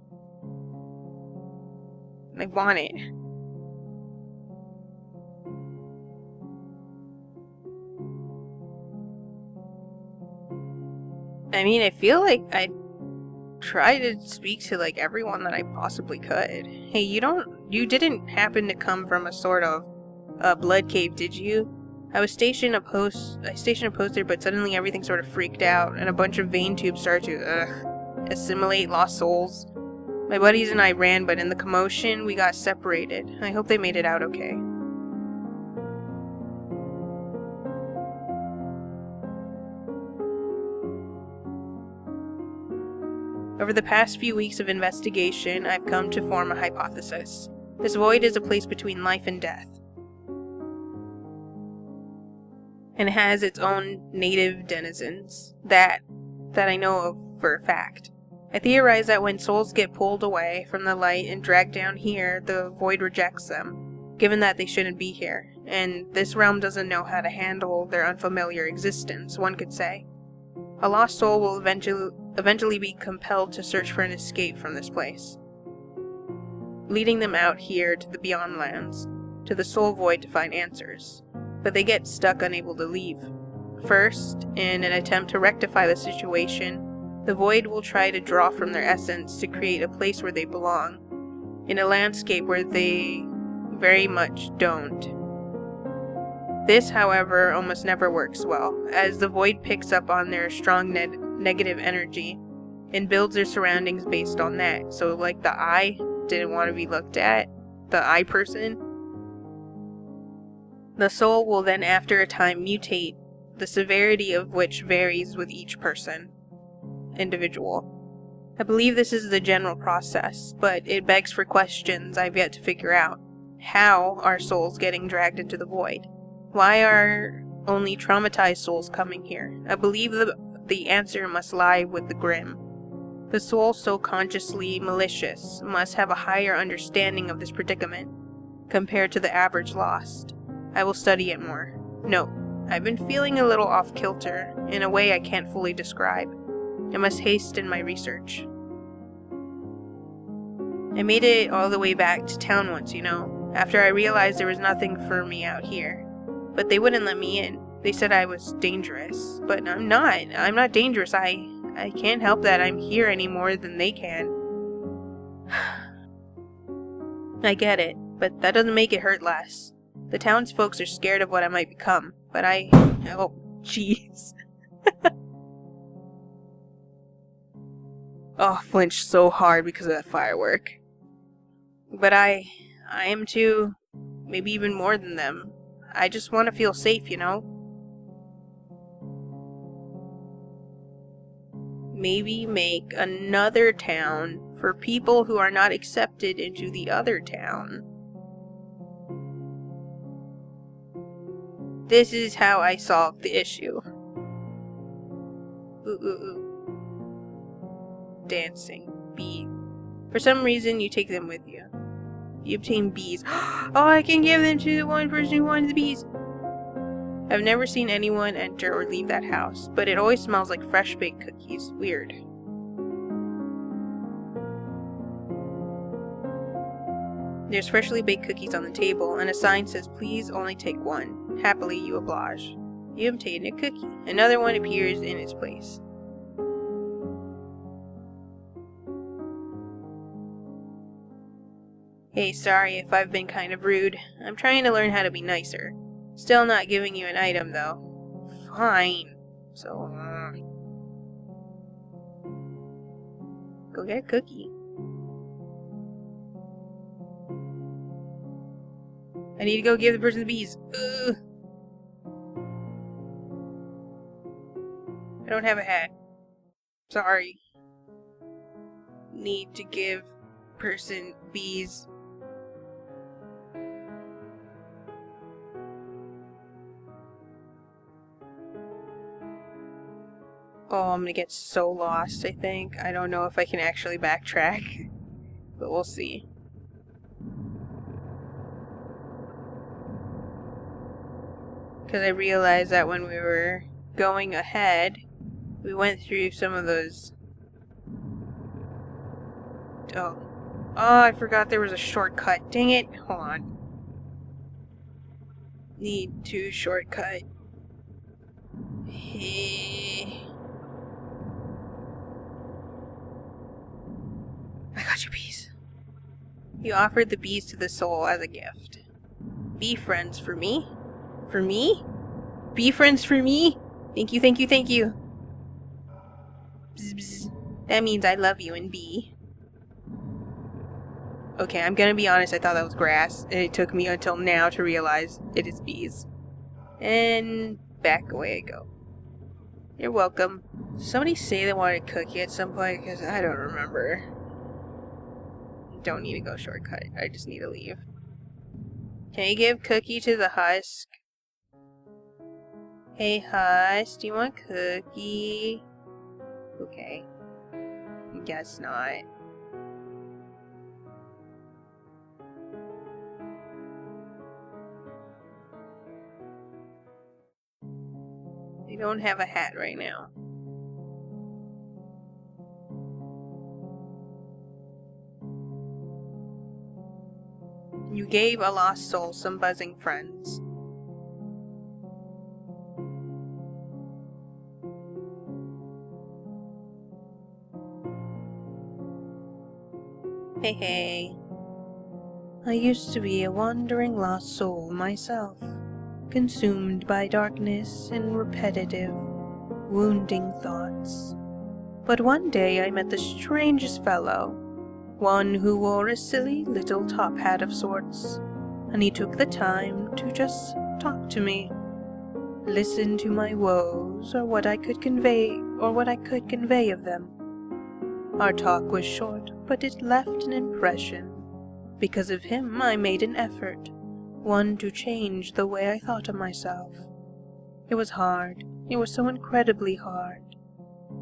I want it. I mean, I feel like I try to speak to like everyone that I possibly could. Hey, you didn't happen to come from a sort of blood cave, did you? I stationed a post there, but suddenly everything sort of freaked out, and a bunch of vein tubes started to assimilate lost souls. My buddies and I ran, but in the commotion, we got separated. I hope they made it out okay. Over the past few weeks of investigation, I've come to form a hypothesis. This void is a place between life and death, and has its own native denizens that I know of for a fact. I theorize that when souls get pulled away from the light and dragged down here, the void rejects them, given that they shouldn't be here, and this realm doesn't know how to handle their unfamiliar existence, one could say. A lost soul will eventually be compelled to search for an escape from this place, leading them out here to the Beyond Lands, to the soul void to find answers. But they get stuck unable to leave. First, in an attempt to rectify the situation, the void will try to draw from their essence to create a place where they belong, in a landscape where they very much don't. This, however, almost never works well, as the void picks up on their strong negative energy and builds their surroundings based on that. So like the eye didn't want to be looked at, the eye person. The soul will then after a time mutate, the severity of which varies with each person, individual. I believe this is the general process, but it begs for questions I've yet to figure out. How are souls getting dragged into the void? Why are only traumatized souls coming here? I believe the answer must lie with the Grim. The soul so consciously malicious must have a higher understanding of this predicament compared to the average lost. I will study it more. Note, I've been feeling a little off-kilter, in a way I can't fully describe. I must hasten my research. I made it all the way back to town once, after I realized there was nothing for me out here. But they wouldn't let me in. They said I was dangerous. But I'm not. I'm not dangerous. I can't help that I'm here any more than they can. I get it, but that doesn't make it hurt less. The townsfolk are scared of what I might become, but oh, jeez. Oh, flinched so hard because of that firework. But I am too, maybe even more than them. I just want to feel safe, Maybe make another town for people who are not accepted into the other town. This is how I solved the issue. Ooh. Dancing. Bee. For some reason, you take them with you. You obtain bees. Oh, I can give them to the one person who wanted the bees. I've never seen anyone enter or leave that house, but it always smells like fresh baked cookies. Weird. There's freshly baked cookies on the table, and a sign says, "Please only take one." Happily, you oblige. You obtain a cookie. Another one appears in its place. Hey, sorry if I've been kind of rude. I'm trying to learn how to be nicer. Still not giving you an item, though. Fine. So, go get a cookie. I need to go give the person the bees. Ugh. I don't have a hat. Sorry. Need to give person bees. Oh, I'm gonna get so lost, I think. I don't know if I can actually backtrack, but we'll see. Because I realized that when we were going ahead, we went through some of those... Oh, I forgot there was a shortcut. Dang it. Hold on. Need to shortcut. Hey... I got you, bees. You offered the bees to the soul as a gift. Bee friends for me? For me? Bee friends for me? Thank you, thank you, thank you. Bzz, bzz. That means I love you in bee. Okay, I'm gonna be honest, I thought that was grass, and it took me until now to realize it is bees. And back away I go. You're welcome. Somebody say they wanted a cookie at some point, because I don't remember. Don't need to go shortcut. I just need to leave. Can you give cookie to the husk? Hey husk, do you want cookie? Okay. Guess not. I don't have a hat right now. You gave a lost soul some buzzing friends. Hey, hey. I used to be a wandering lost soul myself, consumed by darkness and repetitive, wounding thoughts. But one day I met the strangest fellow, one who wore a silly little top hat of sorts, and he took the time to just talk to me, listen to my woes, or what I could convey of them. Our talk was short, but it left an impression. Because of him I made an effort, one to change the way I thought of myself. It was hard, it was so incredibly hard,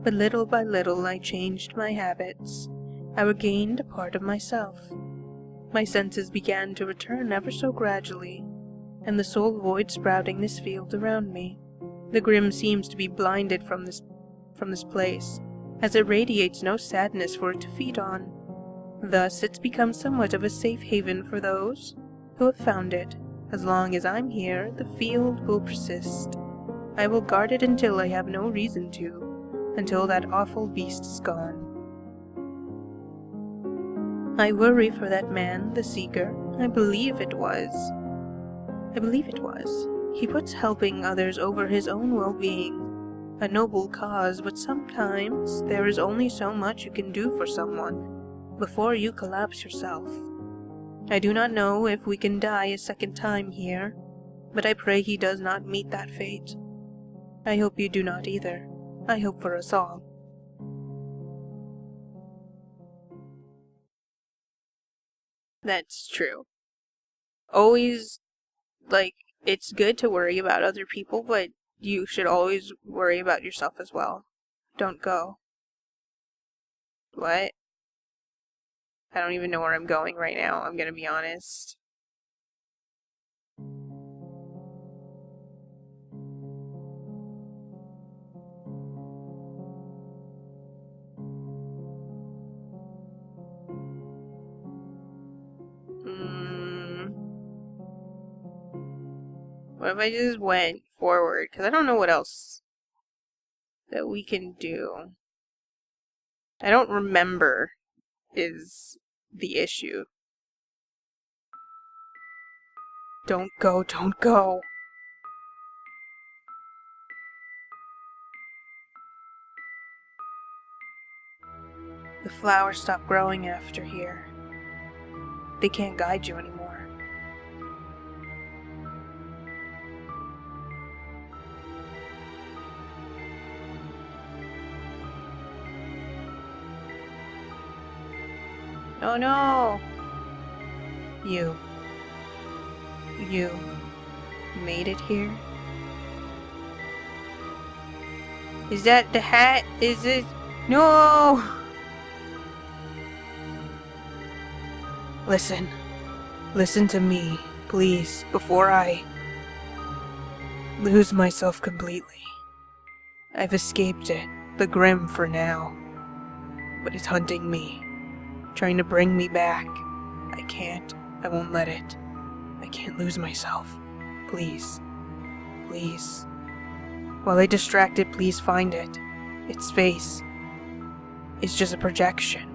but little by little I changed my habits. I regained a part of myself. My senses began to return ever so gradually, and the soul void sprouting this field around me. The grim seems to be blinded from this place, as it radiates no sadness for it to feed on.
Thus it's become somewhat of a safe haven for those who have found it. As long as I'm here, the field will persist. I will guard it until I have no reason to, until that awful beast's gone. I worry for that man, the seeker. I believe it was. He puts helping others over his own well-being. A noble cause, but sometimes there is only so much you can do for someone before you collapse yourself. I do not know if we can die a second time here, but I pray he does not meet that fate. I hope you do not either. I hope for us all.
That's true. Always, it's good to worry about other people, but you should always worry about yourself as well. Don't go. What? I don't even know where I'm going right now, I'm gonna be honest. What if I just went forward? Because I don't know what else that we can do. I don't remember is the issue.
Don't go, don't go. The flowers stop growing after here. They can't guide you anymore.
Oh no!
You made it here?
Is that the hat? Is it? No!
Listen to me, please, before I lose myself completely. I've escaped it, the Grim for now, but it's hunting me, trying to bring me back. I won't let it. I can't lose myself. Please. While I distract it, please find it. Its face. It's just a projection.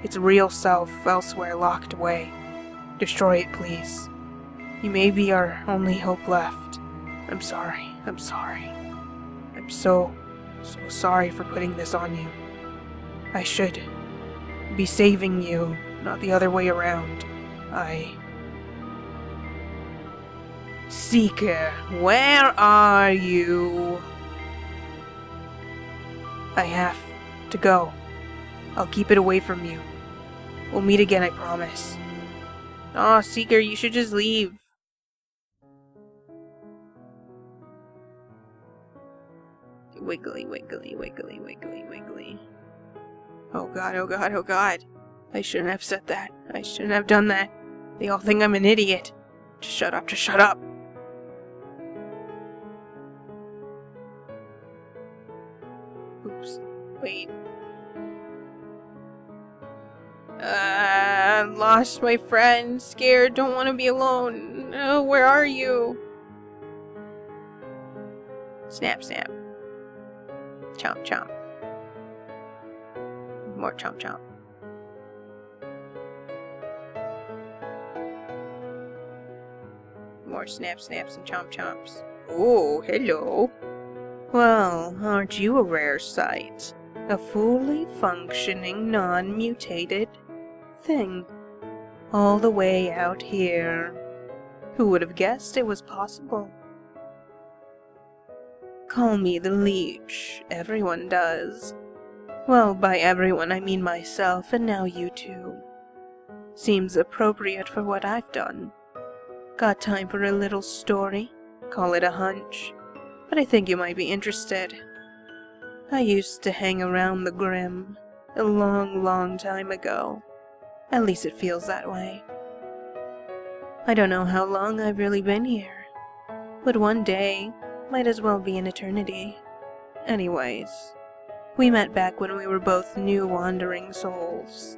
Its real self elsewhere locked away. Destroy it, please. You may be our only hope left. I'm sorry. I'm so sorry for putting this on you. I should be saving you, not the other way around.
Seeker, where are you?
I have to go. I'll keep it away from you. We'll meet again, I promise.
Oh, Seeker, you should just leave. Wiggly. Oh god. I shouldn't have said that. I shouldn't have done that. They all think I'm an idiot. Just shut up. Oops. Wait. Lost my friend. Scared. Don't want to be alone. No, where are you? Snap. Chomp. More chomp. More snaps and chomps. Oh, hello. Well, aren't you a rare sight? A fully functioning, non-mutated thing. All the way out here. Who would have guessed it was possible? Call me the leech. Everyone does. Well, by everyone I mean myself, and now you too. Seems appropriate for what I've done. Got time for a little story? Call it a hunch. But I think you might be interested. I used to hang around the Grim a long time ago. At least it feels that way. I don't know how long I've really been here, but one day might as well be an eternity. Anyways, we met back when we were both new wandering souls.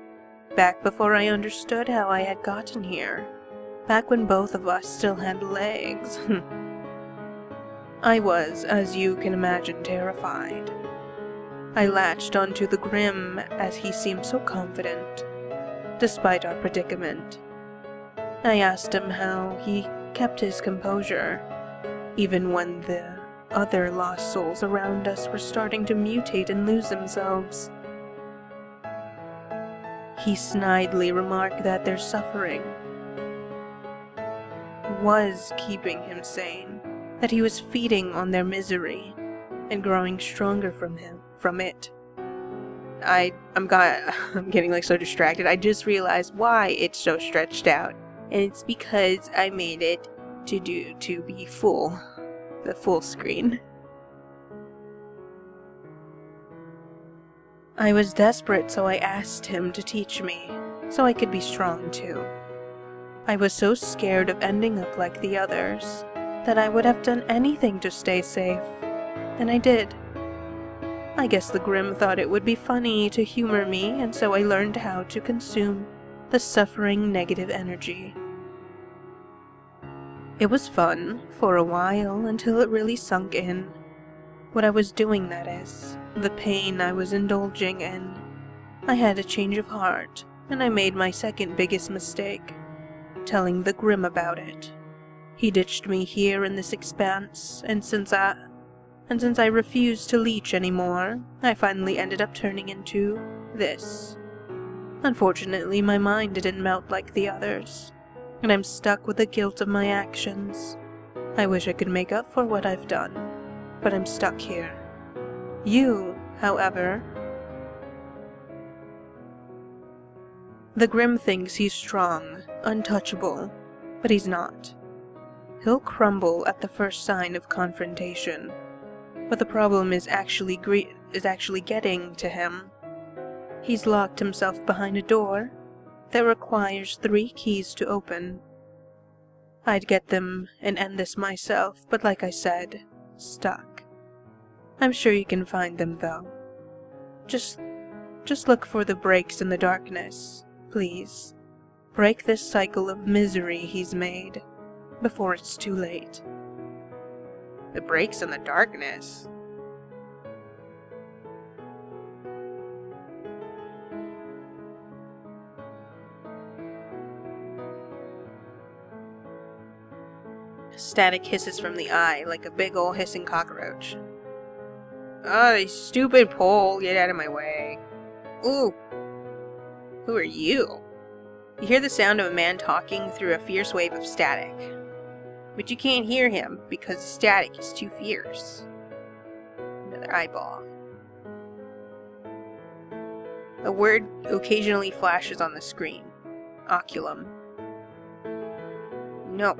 back before I understood how I had gotten here. Back when both of us still had legs. I was, as you can imagine, terrified. I latched onto the Grim as he seemed so confident, despite our predicament. I asked him how he kept his composure, even when the other lost souls around us were starting to mutate and lose themselves. He snidely remarked that their suffering was keeping him sane, that he was feeding on their misery and growing stronger from it. I'm getting like so distracted. I just realized why it's so stretched out, and it's because I made it to be full, the full screen. I was desperate, so I asked him to teach me, so I could be strong too. I was so scared of ending up like the others that I would have done anything to stay safe, and I did. I guess the Grim thought it would be funny to humor me, and so I learned how to consume the suffering negative energy. It was fun for a while until it really sunk in. What I was doing, that is, the pain I was indulging in. I had a change of heart, and I made my second biggest mistake, telling the Grim about it. He ditched me here in this expanse, and since I refused to leech anymore, I finally ended up turning into this. Unfortunately, my mind didn't melt like the others, and I'm stuck with the guilt of my actions. I wish I could make up for what I've done, but I'm stuck here. You, however... The Grim thinks he's strong, untouchable, but he's not. He'll crumble at the first sign of confrontation, but the problem is actually getting to him. He's locked himself behind a door that requires 3 keys to open. I'd get them and end this myself, but like I said, stuck. I'm sure you can find them though. Just look for the breaks in the darkness, please. Break this cycle of misery he's made, before it's too late.
The breaks in the darkness? Static hisses from the eye like a big ol' hissing cockroach. Oh, you stupid pole, get out of my way. Ooh. Who are you? You hear the sound of a man talking through a fierce wave of static. But you can't hear him because the static is too fierce. Another eyeball. A word occasionally flashes on the screen. Oculum. No.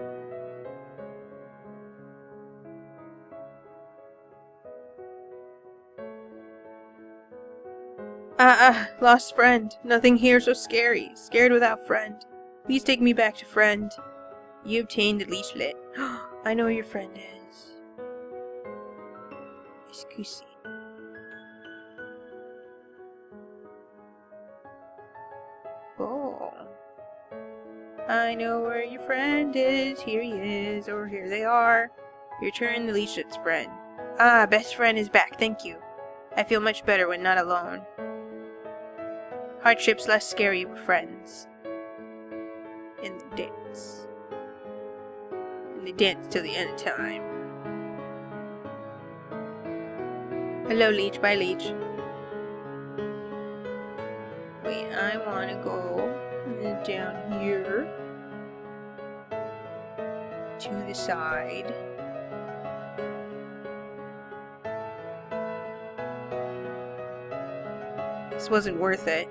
Lost friend. Nothing here so scary. Scared without friend. Please take me back to friend. You obtained the leaflet. I know where your friend is. Excuse me. Oh. I know where your friend is. Here he is, or here they are. Return the leaflet's friend. Ah, best friend is back, thank you. I feel much better when not alone. Hardships less scary with friends. In the dance. In the dance till the end of time. Hello, Leech. Bye, Leech. Wait, I wanna go down here. To the side. This wasn't worth it.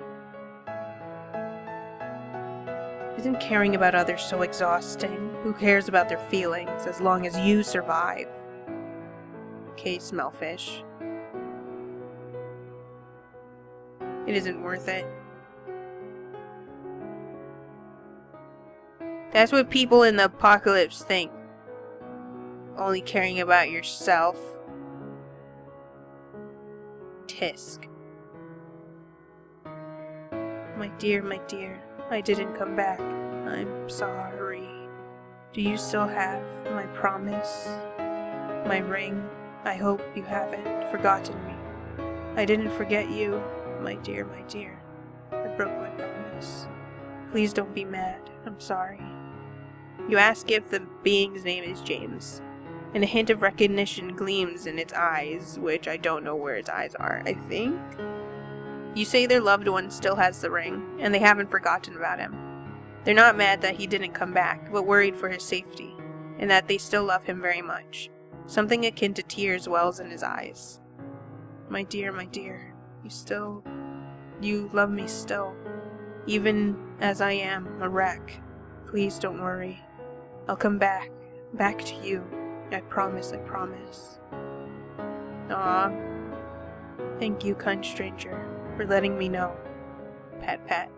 Isn't caring about others so exhausting? Who cares about their feelings as long as you survive? Okay, Smellfish. It isn't worth it. That's what people in the apocalypse think. Only caring about yourself. Tisk.
my dear, I didn't come back. I'm sorry. Do you still have my promise? My ring? I hope you haven't forgotten me. I didn't forget you, my dear. I broke my promise. Please don't be mad. I'm sorry.
You ask if the being's name is James, and a hint of recognition gleams in its eyes, which I don't know where its eyes are, I think. You say their loved one still has the ring, and they haven't forgotten about him. They're not mad that he didn't come back, but worried for his safety, and that they still love him very much. Something akin to tears wells in his eyes. My dear, you love me still, even as I am a wreck. Please don't worry. I'll come back to you. I promise. Aw,
Thank you, kind stranger, for letting me know.
pat pat.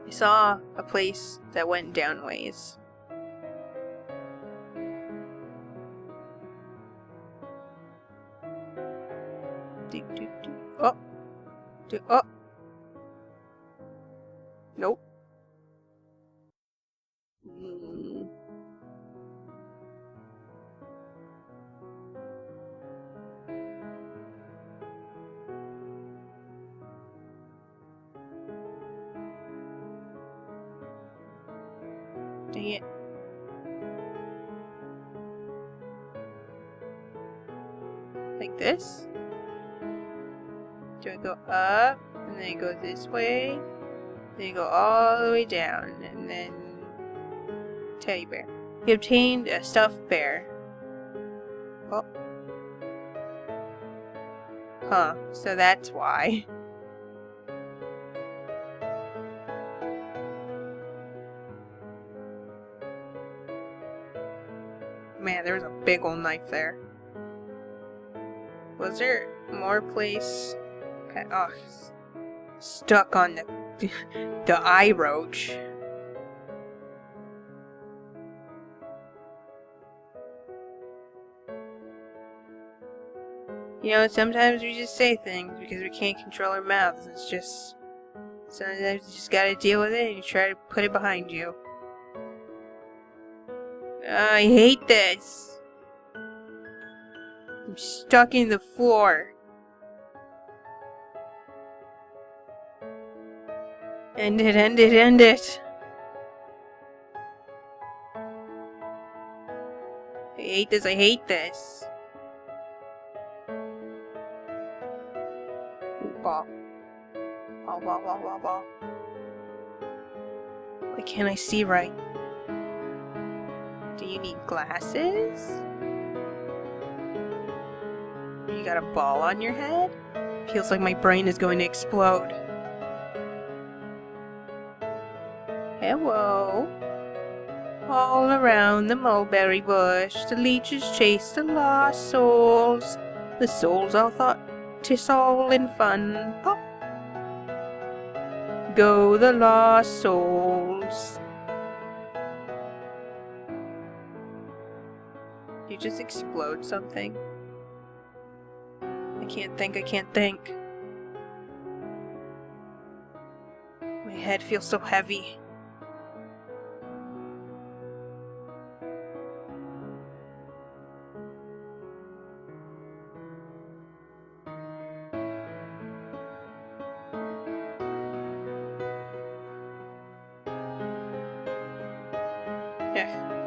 I saw a place that went down ways. Oh. Nope. Dang it. Like this? Do I go up, and then I go this way, then you go all the way down, and then teddy bear. He obtained a stuffed bear. Oh. Huh, so that's why. Man, there was a big old knife there. Was there more place? Oh, stuck on the eye roach. You know, sometimes we just say things because we can't control our mouths. It's just, sometimes you just gotta deal with it and you try to put it behind you. I hate this. I'm stuck in the floor. End it. I hate this. Ooh, ball. Ball.
Why can't I see right?
Do you need glasses? You got a ball on your head?
Feels like my brain is going to explode.
Hello. All around the mulberry bush, the leeches chase the lost souls. The souls all thought 'tis all in fun. Pop. Go the lost souls. You just explode something?
I can't think. My head feels so heavy.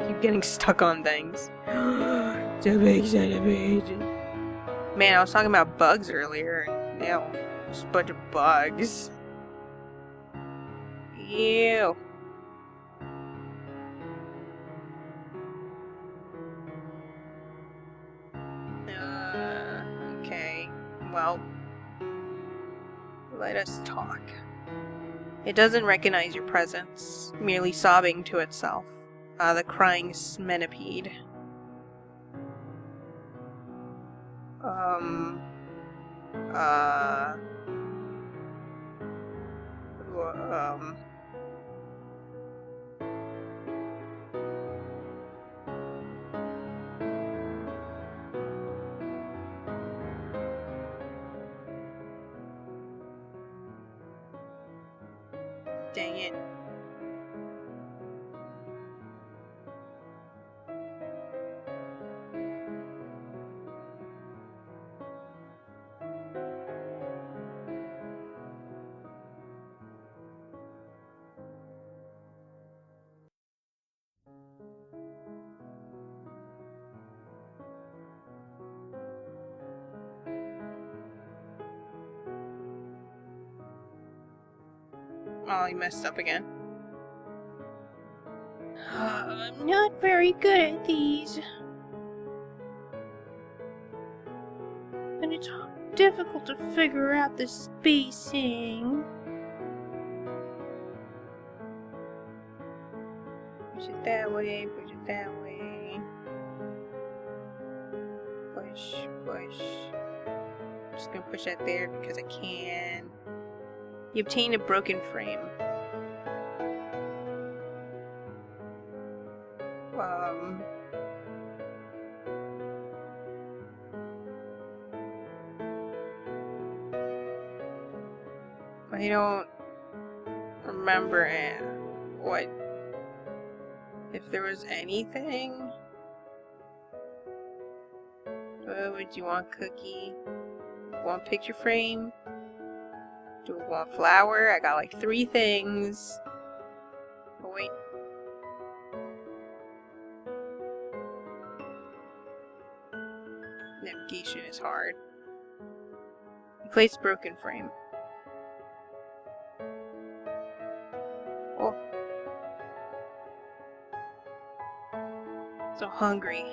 Keep getting stuck on things.
The big centipede.
Man, I was talking about bugs earlier. Ew. Just a bunch of bugs. Ew. Okay. Well, let us talk. It doesn't recognize your presence, merely sobbing to itself. The crying centipede. Dang it. Oh, he messed up again. I'm not very good at these. And it's difficult to figure out the spacing. Push it that way, push it that way. Push, push. I'm just gonna push that there because I can. You obtain a broken frame. I don't remember what if there was anything. Would you want cookie? Want picture frame? Do we want flower? I got like 3 things. Oh wait. Navigation is hard. Replace broken frame. Oh. So hungry.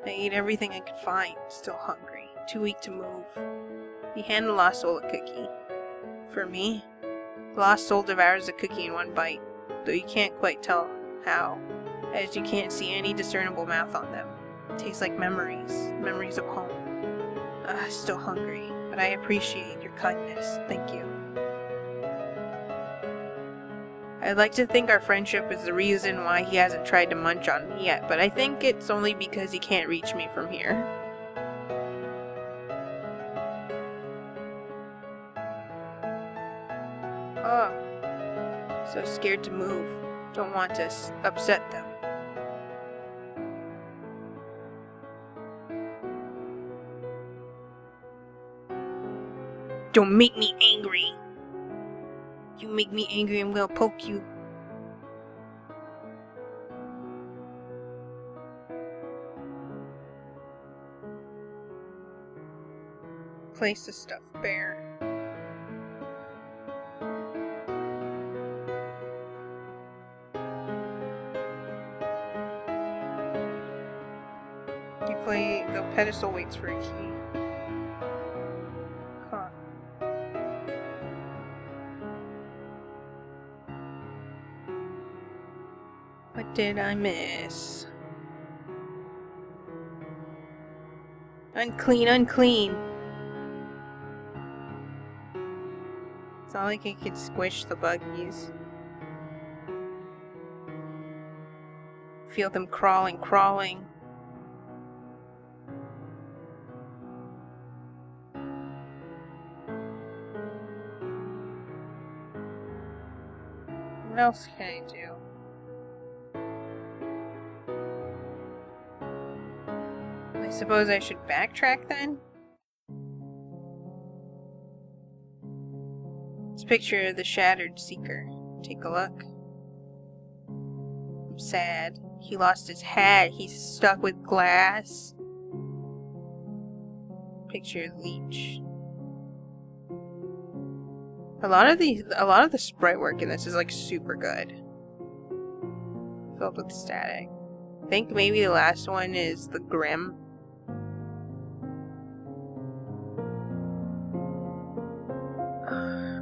I ate everything I could find. Still hungry. Too weak to move. You hand the lost soul a cookie. For me, the lost soul devours the cookie in one bite, though you can't quite tell how, as you can't see any discernible mouth on them. It tastes like memories of home. Still hungry, but I appreciate your kindness. Thank you. I'd like to think our friendship is the reason why he hasn't tried to munch on me yet, but I think it's only because he can't reach me from here. Oh. So scared to move. Don't want to upset them. Don't make me angry. You make me angry, I'm gonna poke you. Place the stuffed bear. You play the pedestal waits for a key. Huh. What did I miss? Unclean, unclean. It's not like I could squish the buggies. Feel them crawling, crawling. What else can I do? I suppose I should backtrack then? This picture of the shattered seeker. Take a look. I'm sad. He lost his hat. He's stuck with glass. Picture of leech. A lot of the sprite work in this is like super good. Filled with static. I think maybe the last one is the Grim.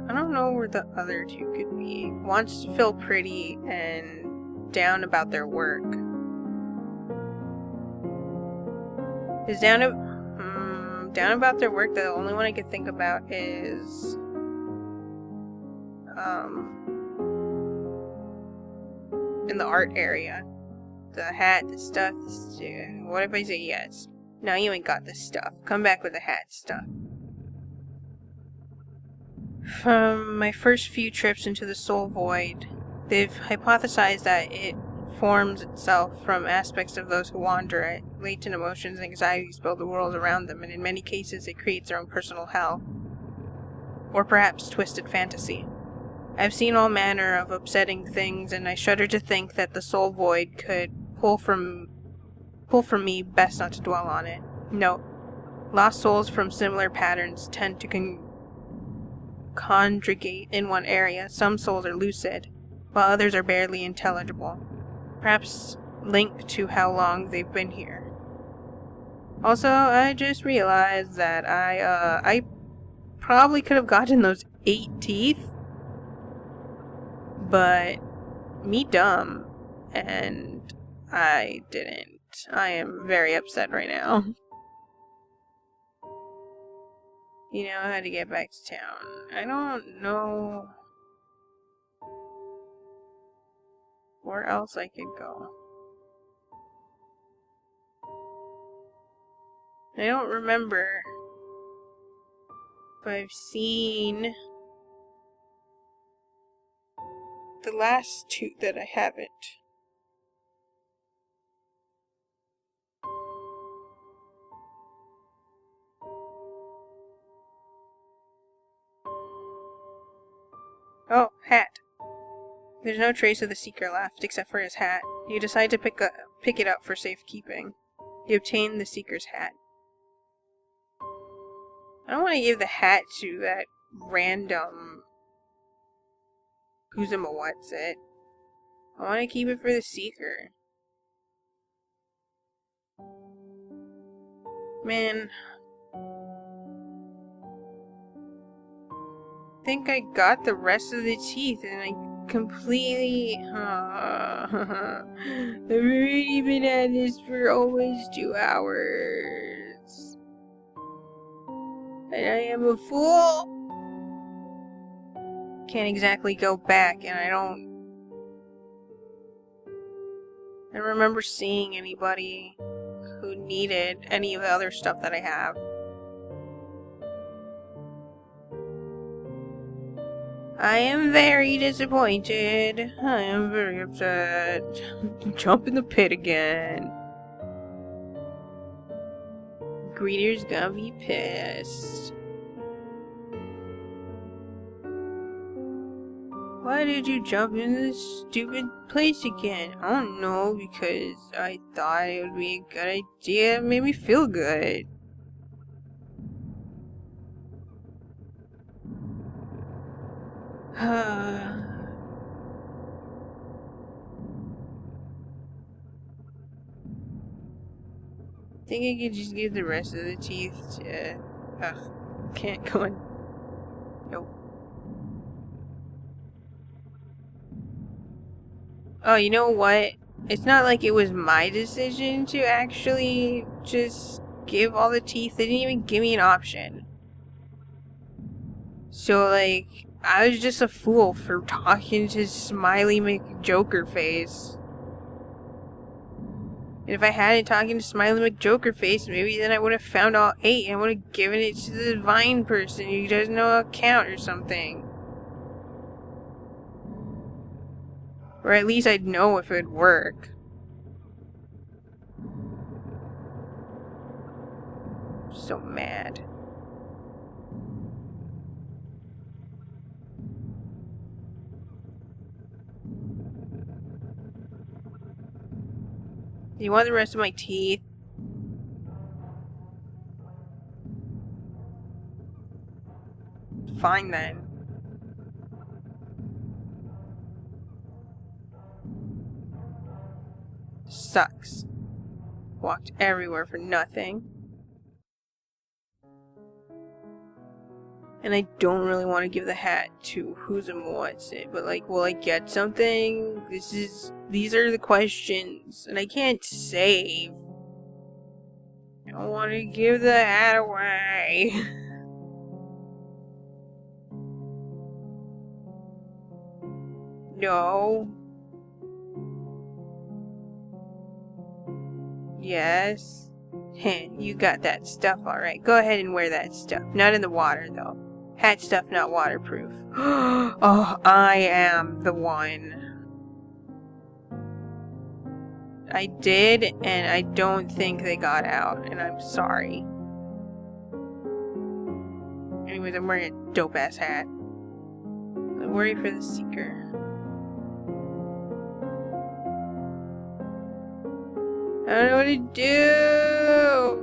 I don't know where the other 2 could be. Wants to feel pretty and down about their work. Is down about their work. The only one I could think about is in the art area. The hat, the stuff. What if I say yes? No, you ain't got the stuff. Come back with the hat stuff. From my first few trips into the soul void, they've hypothesized that it forms itself from aspects of those who wander it. Latent emotions and anxieties build the world around them, and in many cases it creates their own personal hell. Or perhaps twisted fantasy. I've seen all manner of upsetting things, and I shudder to think that the soul void could pull from me, best not to dwell on it. Note, lost souls from similar patterns tend to congregate in one area. Some souls are lucid, while others are barely intelligible. Perhaps linked to how long they've been here. Also, I just realized that I probably could have gotten those 8 teeth, but me dumb, and I didn't. I am very upset right now. You know how to get back to town. I don't know where else I could go. I don't remember if I've seen the last 2 that I haven't. Oh, hat. There's no trace of the seeker left, except for his hat. You decide to pick it up for safekeeping. You obtain the seeker's hat. I don't want to give the hat to that random who's what's it. I want to keep it for the seeker. Man. I think I got the rest of the teeth and I completely... I've already been at this for almost 2 hours. And I am a fool. Can't exactly go back, and I don't remember seeing anybody who needed any of the other stuff that I have. I am very disappointed. I am very upset. Jump in the pit again. Greeter's gonna be pissed. Why did you jump in this stupid place again? I don't know, because I thought it would be a good idea. It made me feel good. Think I could just give the rest of the teeth to... can't go in. Nope. Oh, you know what? It's not like it was my decision to actually just give all the teeth. They didn't even give me an option. So, like, I was just a fool for talking to Smiley McJokerface. And if I hadn't talking to Smiley McJokerface, maybe then I would have found all 8 and would have given it to the divine person who doesn't know how to count or something. Or at least I'd know if it would work. So mad. Do you want the rest of my teeth? Fine then. Sucks. Walked everywhere for nothing. And I don't really want to give the hat to who's and what's it, but like, will I get something? These are the questions, and I can't save. I don't want to give the hat away. No. Yes. You got that stuff, alright. Go ahead and wear that stuff. Not in the water, though. Hat stuff not waterproof. Oh, I am the one. I did, and I don't think they got out, and I'm sorry. Anyways, I'm wearing a dope-ass hat. I worry for the seeker. I don't know what to do!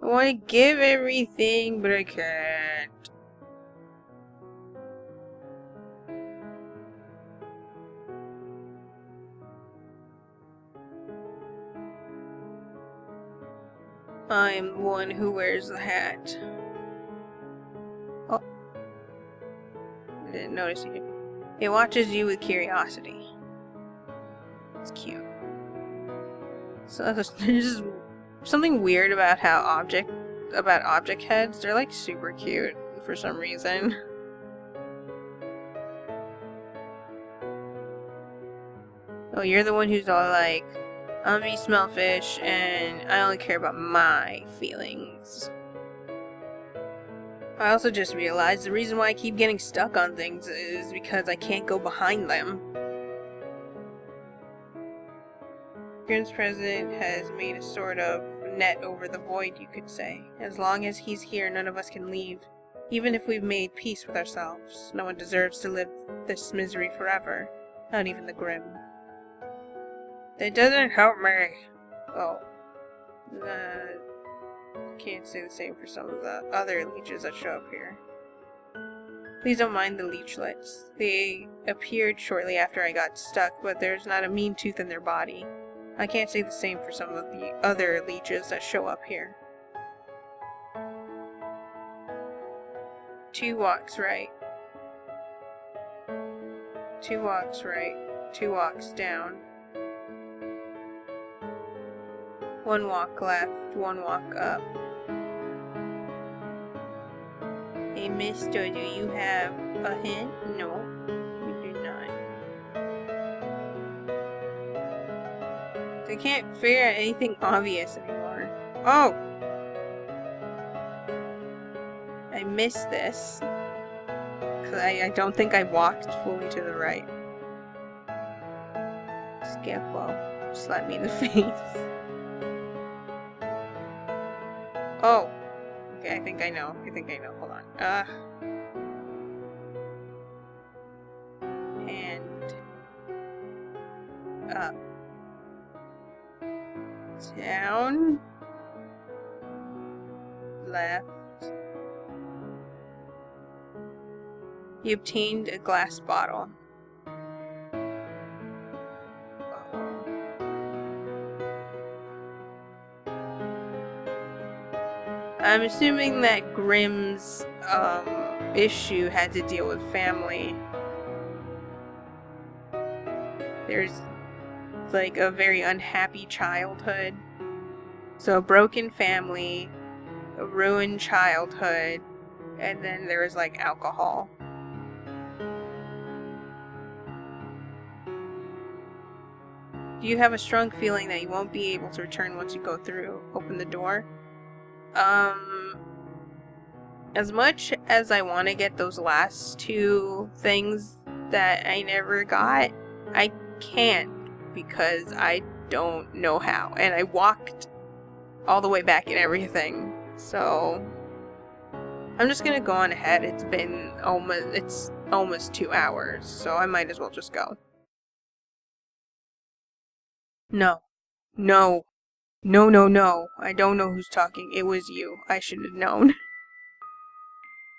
I want to give everything, but I can't. I'm the one who wears the hat. Oh. I didn't notice you. It watches you with curiosity. It's cute. So there's something weird about how object heads. They're like super cute for some reason. Oh, you're the one who's all like, I'm gonna be smellfish and I only care about my feelings. I also just realized the reason why I keep getting stuck on things is because I can't go behind them. Grim's president has made a sort of net over the void, you could say. As long as he's here, none of us can leave. Even if we've made peace with ourselves, no one deserves to live this misery forever. Not even the Grim. That doesn't help me. Oh. Can't say the same for some of the other leeches that show up here. Please don't mind the leechlets. They appeared shortly after I got stuck, but there's not a mean tooth in their body. I can't say the same for some of the other leeches that show up here. 2 walks right. 2 walks right. 2 walks down. 1 walk left, 1 walk up. Hey, mister, do you have a hint? No, you do not. I can't figure out anything obvious anymore. Oh! I missed this. Cause I don't think I walked fully to the right. Scarecrow slapped me in the face. Oh! Okay, I think I know. Hold on. And up. Down. Left. You obtained a glass bottle. I'm assuming that Grimm's issue had to deal with family. There's like a very unhappy childhood. So a broken family, a ruined childhood, and then there was like alcohol. Do you have a strong feeling that you won't be able to return once you open the door? As much as I want to get those last 2 things that I never got, I can't because I don't know how. And I walked all the way back and everything. So I'm just gonna go on ahead. It's almost 2 hours, so I might as well just go. No. No. No, no, no. I don't know who's talking. It was you. I should have known.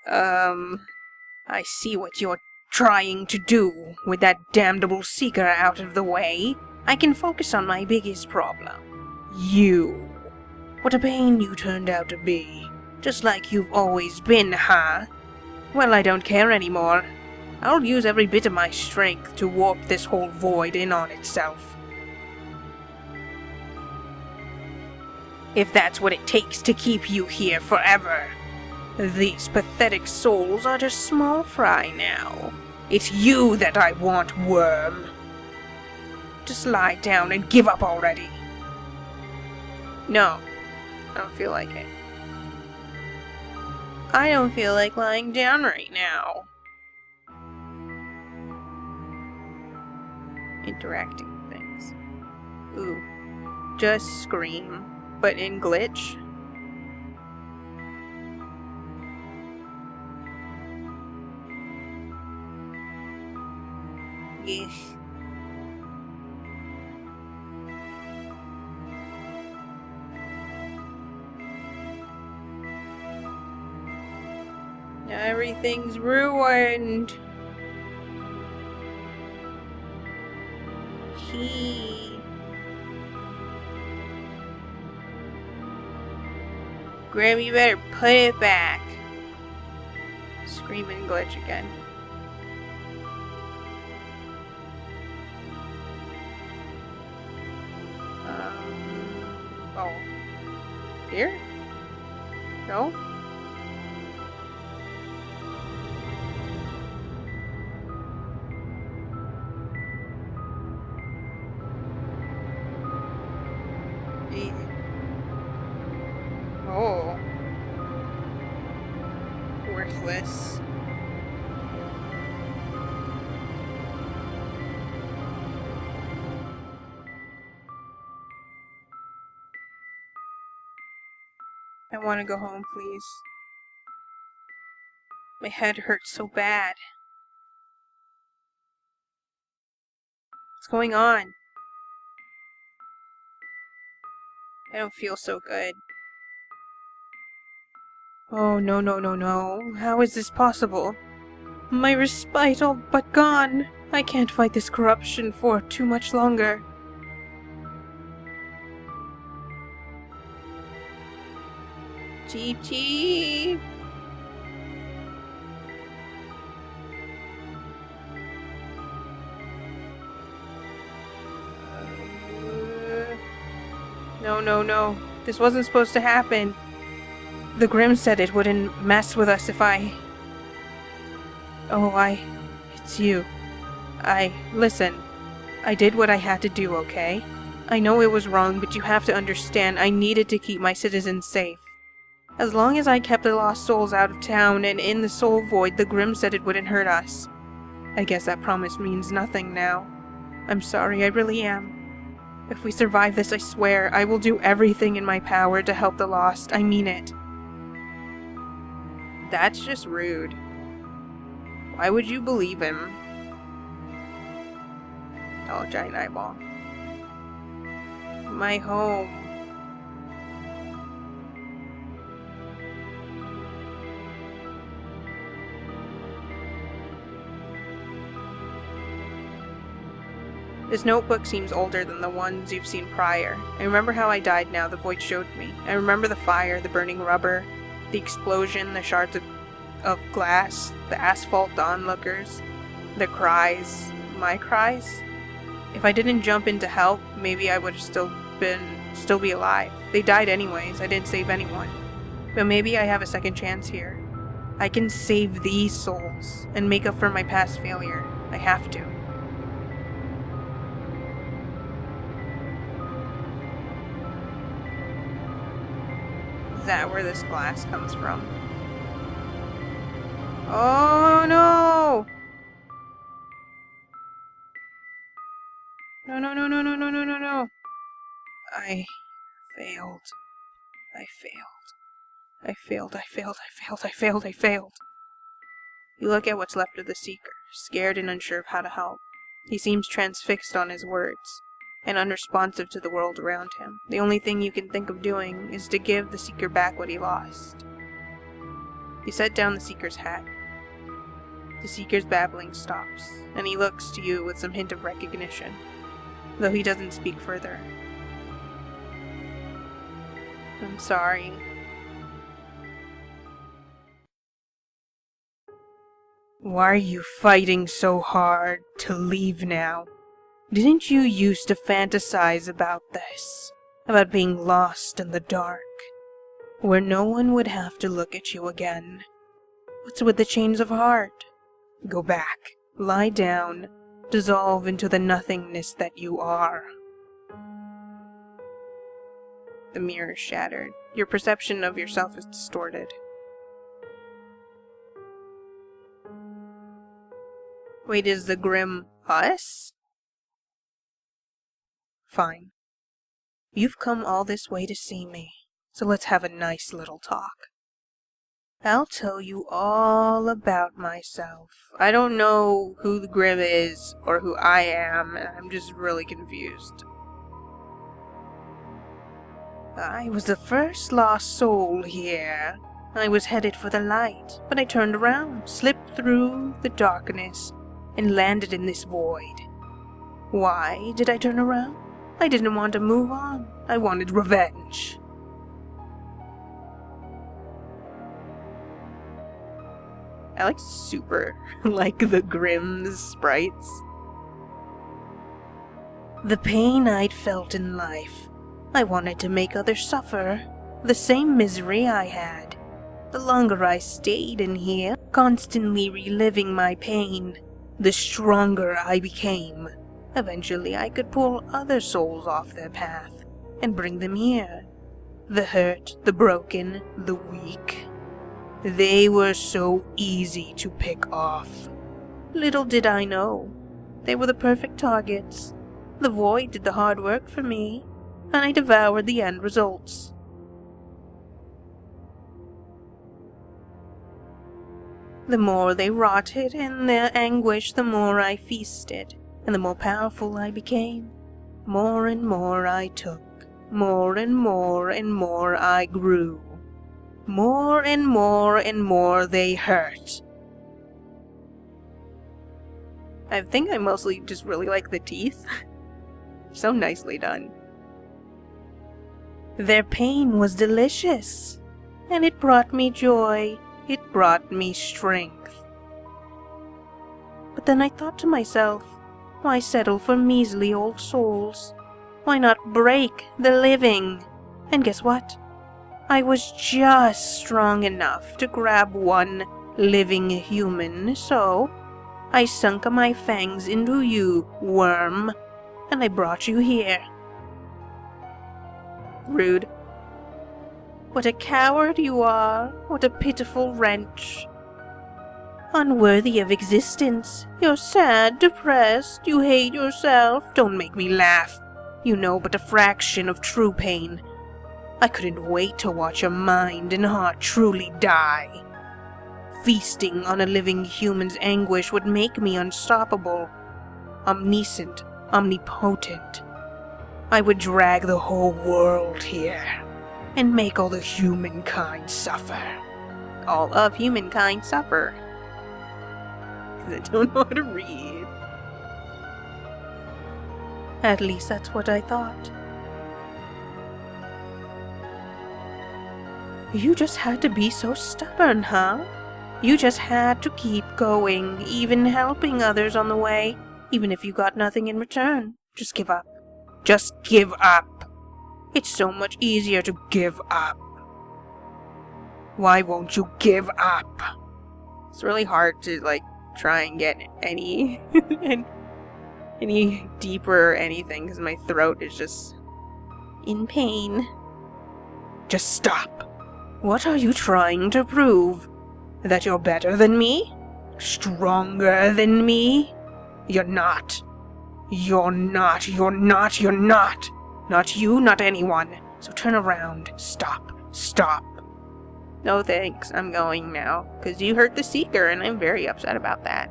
I see what you're trying to do. With that damnable seeker out of the way, I can focus on my biggest problem. You. What a pain you turned out to be. Just like you've always been, huh? Well, I don't care anymore. I'll use every bit of my strength to warp this whole void in on itself. If that's what it takes to keep you here forever. These pathetic souls are just small fry now. It's you that I want, worm. Just lie down and give up already. No, I don't feel like it. I don't feel like lying down right now. Interacting with things. Ooh. Just scream, but in glitch. Yes. Everything's ruined. Grim, you better put it back. Scream and glitch again. Oh. Here? No? Oh. Worthless. I want to go home, please. My head hurts so bad. What's going on? I don't feel so good. Oh, no, no, no, no. How is this possible? My respite all but gone. I can't fight this corruption for too much longer. Cheep, cheep. No, no, no. This wasn't supposed to happen. The Grim said it wouldn't mess with us if I... Oh, It's you. Listen. I did what I had to do, okay? I know it was wrong, but you have to understand I needed to keep my citizens safe. As long as I kept the lost souls out of town and in the soul void, the Grim said it wouldn't hurt us. I guess that promise means nothing now. I'm sorry, I really am. If we survive this, I swear, I will do everything in my power to help the lost. I mean it. That's just rude. Why would you believe him? Oh, giant eyeball. My home. This notebook seems older than the ones you've seen prior. I remember how I died now, the void showed me. I remember the fire, the burning rubber, the explosion, the shards of glass, the asphalt, the onlookers, the cries. My cries? If I didn't jump in to help, maybe I would have still be alive. They died anyways, I didn't save anyone. But maybe I have a second chance here. I can save these souls and make up for my past failure. I have to. Is that where this glass comes from? Oh no! No, no, no, no, no, no, no, no, no. I failed. I failed. I failed, I failed, I failed, I failed, I failed. You look at what's left of the Seeker, scared and unsure of how to help. He seems transfixed on his words, and unresponsive to the world around him. The only thing you can think of doing is to give the Seeker back what he lost. You set down the Seeker's hat. The Seeker's babbling stops, and he looks to you with some hint of recognition, though he doesn't speak further. I'm sorry. Why are you fighting so hard to leave now? Didn't you used to fantasize about this? About being lost in the dark, where no one would have to look at you again? What's with the chains of heart? Go back, lie down, dissolve into the nothingness that you are. The mirror is shattered. Your perception of yourself is distorted. Wait, is the Grim us?
Fine. You've come all this way to see me, so let's have a nice little talk. I'll tell you all about myself.
I don't know who the Grim is or who I am, and I'm just really confused.
I was the first lost soul here. I was headed for the light, but I turned around, slipped through the darkness, and landed in this void. Why did I turn around? I didn't want to move on. I wanted revenge.
I super like the Grimm's sprites.
The pain I'd felt in life. I wanted to make others suffer the same misery I had. The longer I stayed in here, constantly reliving my pain, the stronger I became. Eventually I could pull other souls off their path and bring them here. The hurt, the broken, the weak. They were so easy to pick off. Little did I know, they were the perfect targets. The void did the hard work for me, and I devoured the end results. The more they rotted in their anguish, the more I feasted, and the more powerful I became. More and more I took, more and more I grew. More and more they hurt.
I think I mostly just really like the teeth. So nicely done.
Their pain was delicious, and it brought me joy. It brought me strength. But then I thought to myself, why settle for measly old souls? Why not break the living? And guess what? I was just strong enough to grab one living human, so I sunk my fangs into you, worm, and I brought you here.
Rude.
What a coward you are, what a pitiful wretch. Unworthy of existence. You're sad, depressed, you hate yourself. Don't make me laugh. You know but a fraction of true pain. I couldn't wait to watch your mind and heart truly die. Feasting on a living human's anguish would make me unstoppable, omniscient, omnipotent. I would drag the whole world here and make all the humankind suffer.
All of humankind suffer. Because I don't know how to read.
At least that's what I thought. You just had to be so stubborn, huh? You just had to keep going, even helping others on the way, even if you got nothing in return. Just give up. Just give up. It's so much easier to give up. Why won't you give up?
It's really hard to, try and get any deeper or anything, because my throat is just in pain.
Just stop. What are you trying to prove? That you're better than me? Stronger than me? You're not. You're not. You're not. You're not. Not you, not anyone. So turn around. Stop. Stop.
No thanks, I'm going now, because you hurt the Seeker and I'm very upset about that.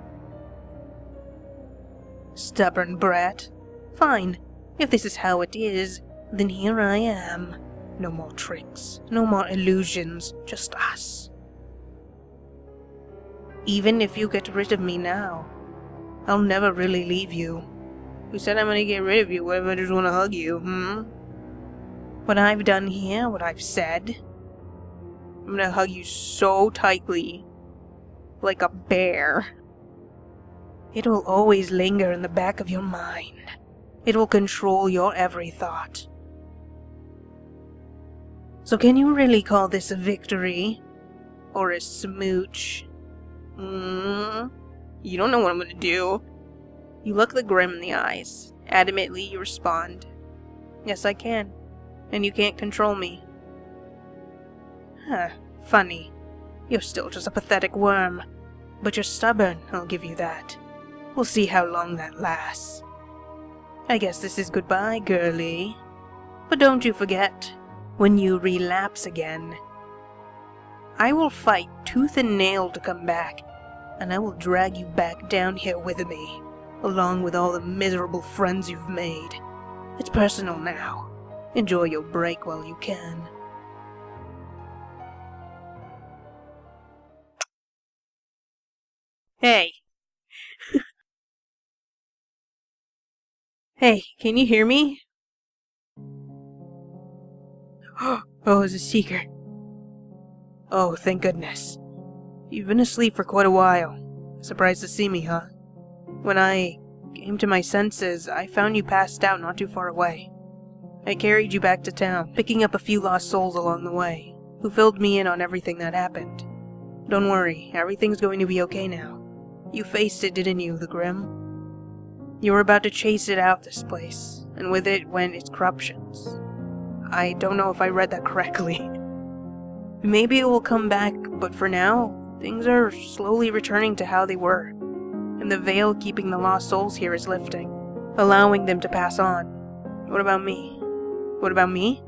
Stubborn brat. Fine. If this is how it is, then here I am. No more tricks. No more illusions. Just us. Even if you get rid of me now, I'll never really leave you.
Who said I'm gonna get rid of you? What if I just wanna hug you,
What I've done here, what I've said,
I'm gonna hug you so tightly. Like a bear.
It will always linger in the back of your mind. It will control your every thought. So can you really call this a victory? Or a smooch?
You don't know what I'm gonna do. You look the Grim in the eyes. Adamantly, you respond.
Yes, I can. And you can't control me. Huh, funny. You're still just a pathetic worm. But you're stubborn, I'll give you that. We'll see how long that lasts. I guess this is goodbye, girlie. But don't you forget, when you relapse again, I will fight tooth and nail to come back, and I will drag you back down here with me, along with all the miserable friends you've made. It's personal now. Enjoy your break while you can.
Hey. Hey, can you hear me?
Oh, it's a seeker. Oh, thank goodness. You've been asleep for quite a while. Surprised to see me, huh? When I came to my senses, I found you passed out not too far away. I carried you back to town, picking up a few lost souls along the way, who filled me in on everything that happened. Don't worry, everything's going to be okay now. You faced it, didn't you, the Grim? You were about to chase it out this place, and with it went its corruptions. I don't know if I read that correctly. Maybe it will come back, but for now, things are slowly returning to how they were, and the veil keeping the lost souls here is lifting, allowing them to pass on. What about me? What about me?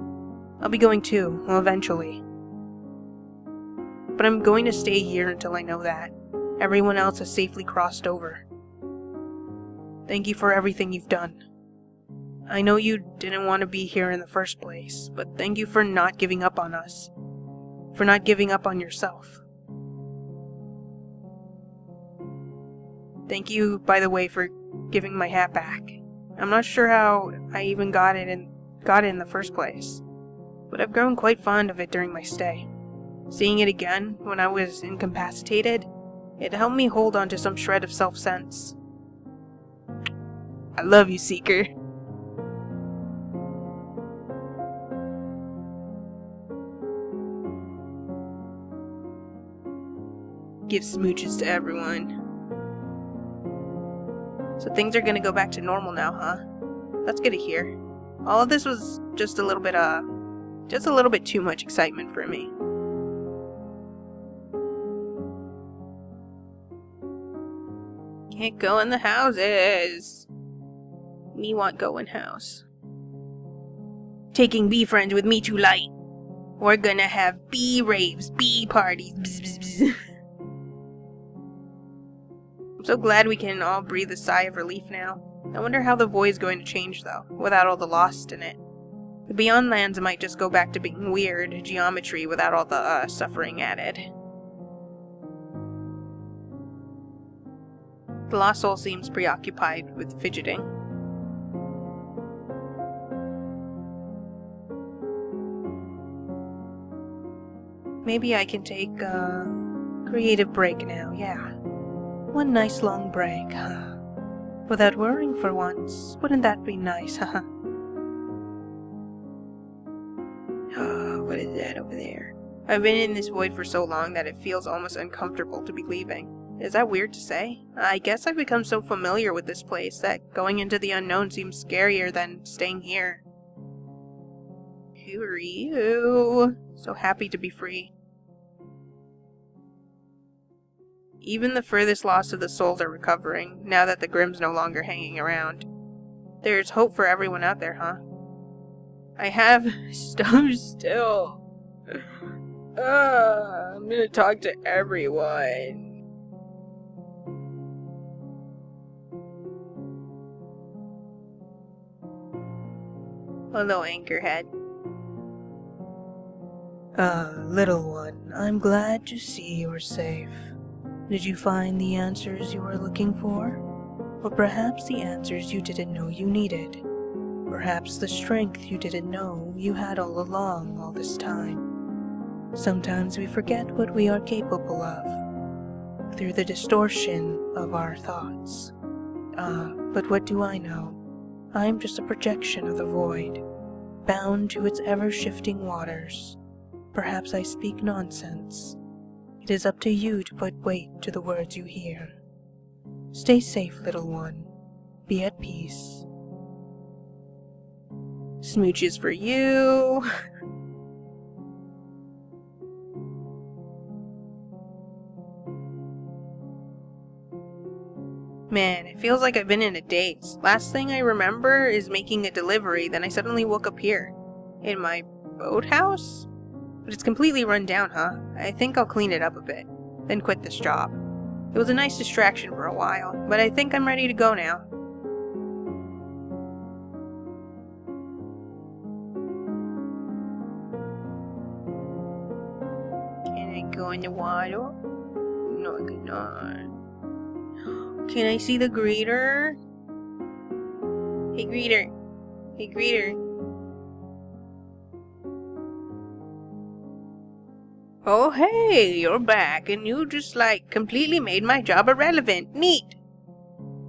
I'll be going too, well, eventually. But I'm going to stay here until I know that everyone else has safely crossed over. Thank you for everything you've done. I know you didn't want to be here in the first place, but thank you for not giving up on us. For not giving up on yourself. Thank you, by the way, for giving my hat back. I'm not sure how I even got it in the first place, but I've grown quite fond of it during my stay. Seeing it again when I was incapacitated, it helped me hold on to some shred of self-sense. I love you, Seeker. Give smooches to everyone. So things are gonna go back to normal now, huh? That's good to hear. All of this was just a little bit too much excitement for me. Can't go in the houses. Me want go in house. Taking bee friends with me too light. We're gonna have bee raves, bee parties. Bzz, bzz, bzz. I'm so glad we can all breathe a sigh of relief now. I wonder how the void's going to change, though, without all the lost in it. The Beyond Lands might just go back to being weird geometry without all the suffering added. The lost soul seems preoccupied with fidgeting. Maybe I can take a creative break now, yeah. One nice long break, huh? Without worrying for once. Wouldn't that be nice, huh? What is that over there? I've been in this void for so long that it feels almost uncomfortable to be leaving. Is that weird to say? I guess I've become so familiar with this place that going into the unknown seems scarier than staying here. Who are you? So happy to be free. Even the furthest lost of the souls are recovering, now that the Grim's no longer hanging around. There's hope for everyone out there, huh? I have stuff still. I'm gonna talk to everyone. Hello, Anchorhead. Little one, I'm glad to see you're safe. Did you find the answers you were looking for? Or perhaps the answers you didn't know you needed? Perhaps the strength you didn't know you had all along all this time? Sometimes we forget what we are capable of, through the distortion of our thoughts. But what do I know? I'm just a projection of the void, bound to its ever-shifting waters. Perhaps I speak nonsense. It is up to you to put weight to the words you hear. Stay safe, little one. Be at peace. Smooches for you.
Man, it feels like I've been in a daze. Last thing I remember is making a delivery, then I suddenly woke up here. In my boathouse? But it's completely run down, huh? I think I'll clean it up a bit, then quit this job. It was a nice distraction for a while, but I think I'm ready to go now. Can I go in the water? No, I cannot. Can I see the greeter? Hey, greeter. Hey, greeter. Oh, hey, you're back, and you just, completely made my job irrelevant. Neat.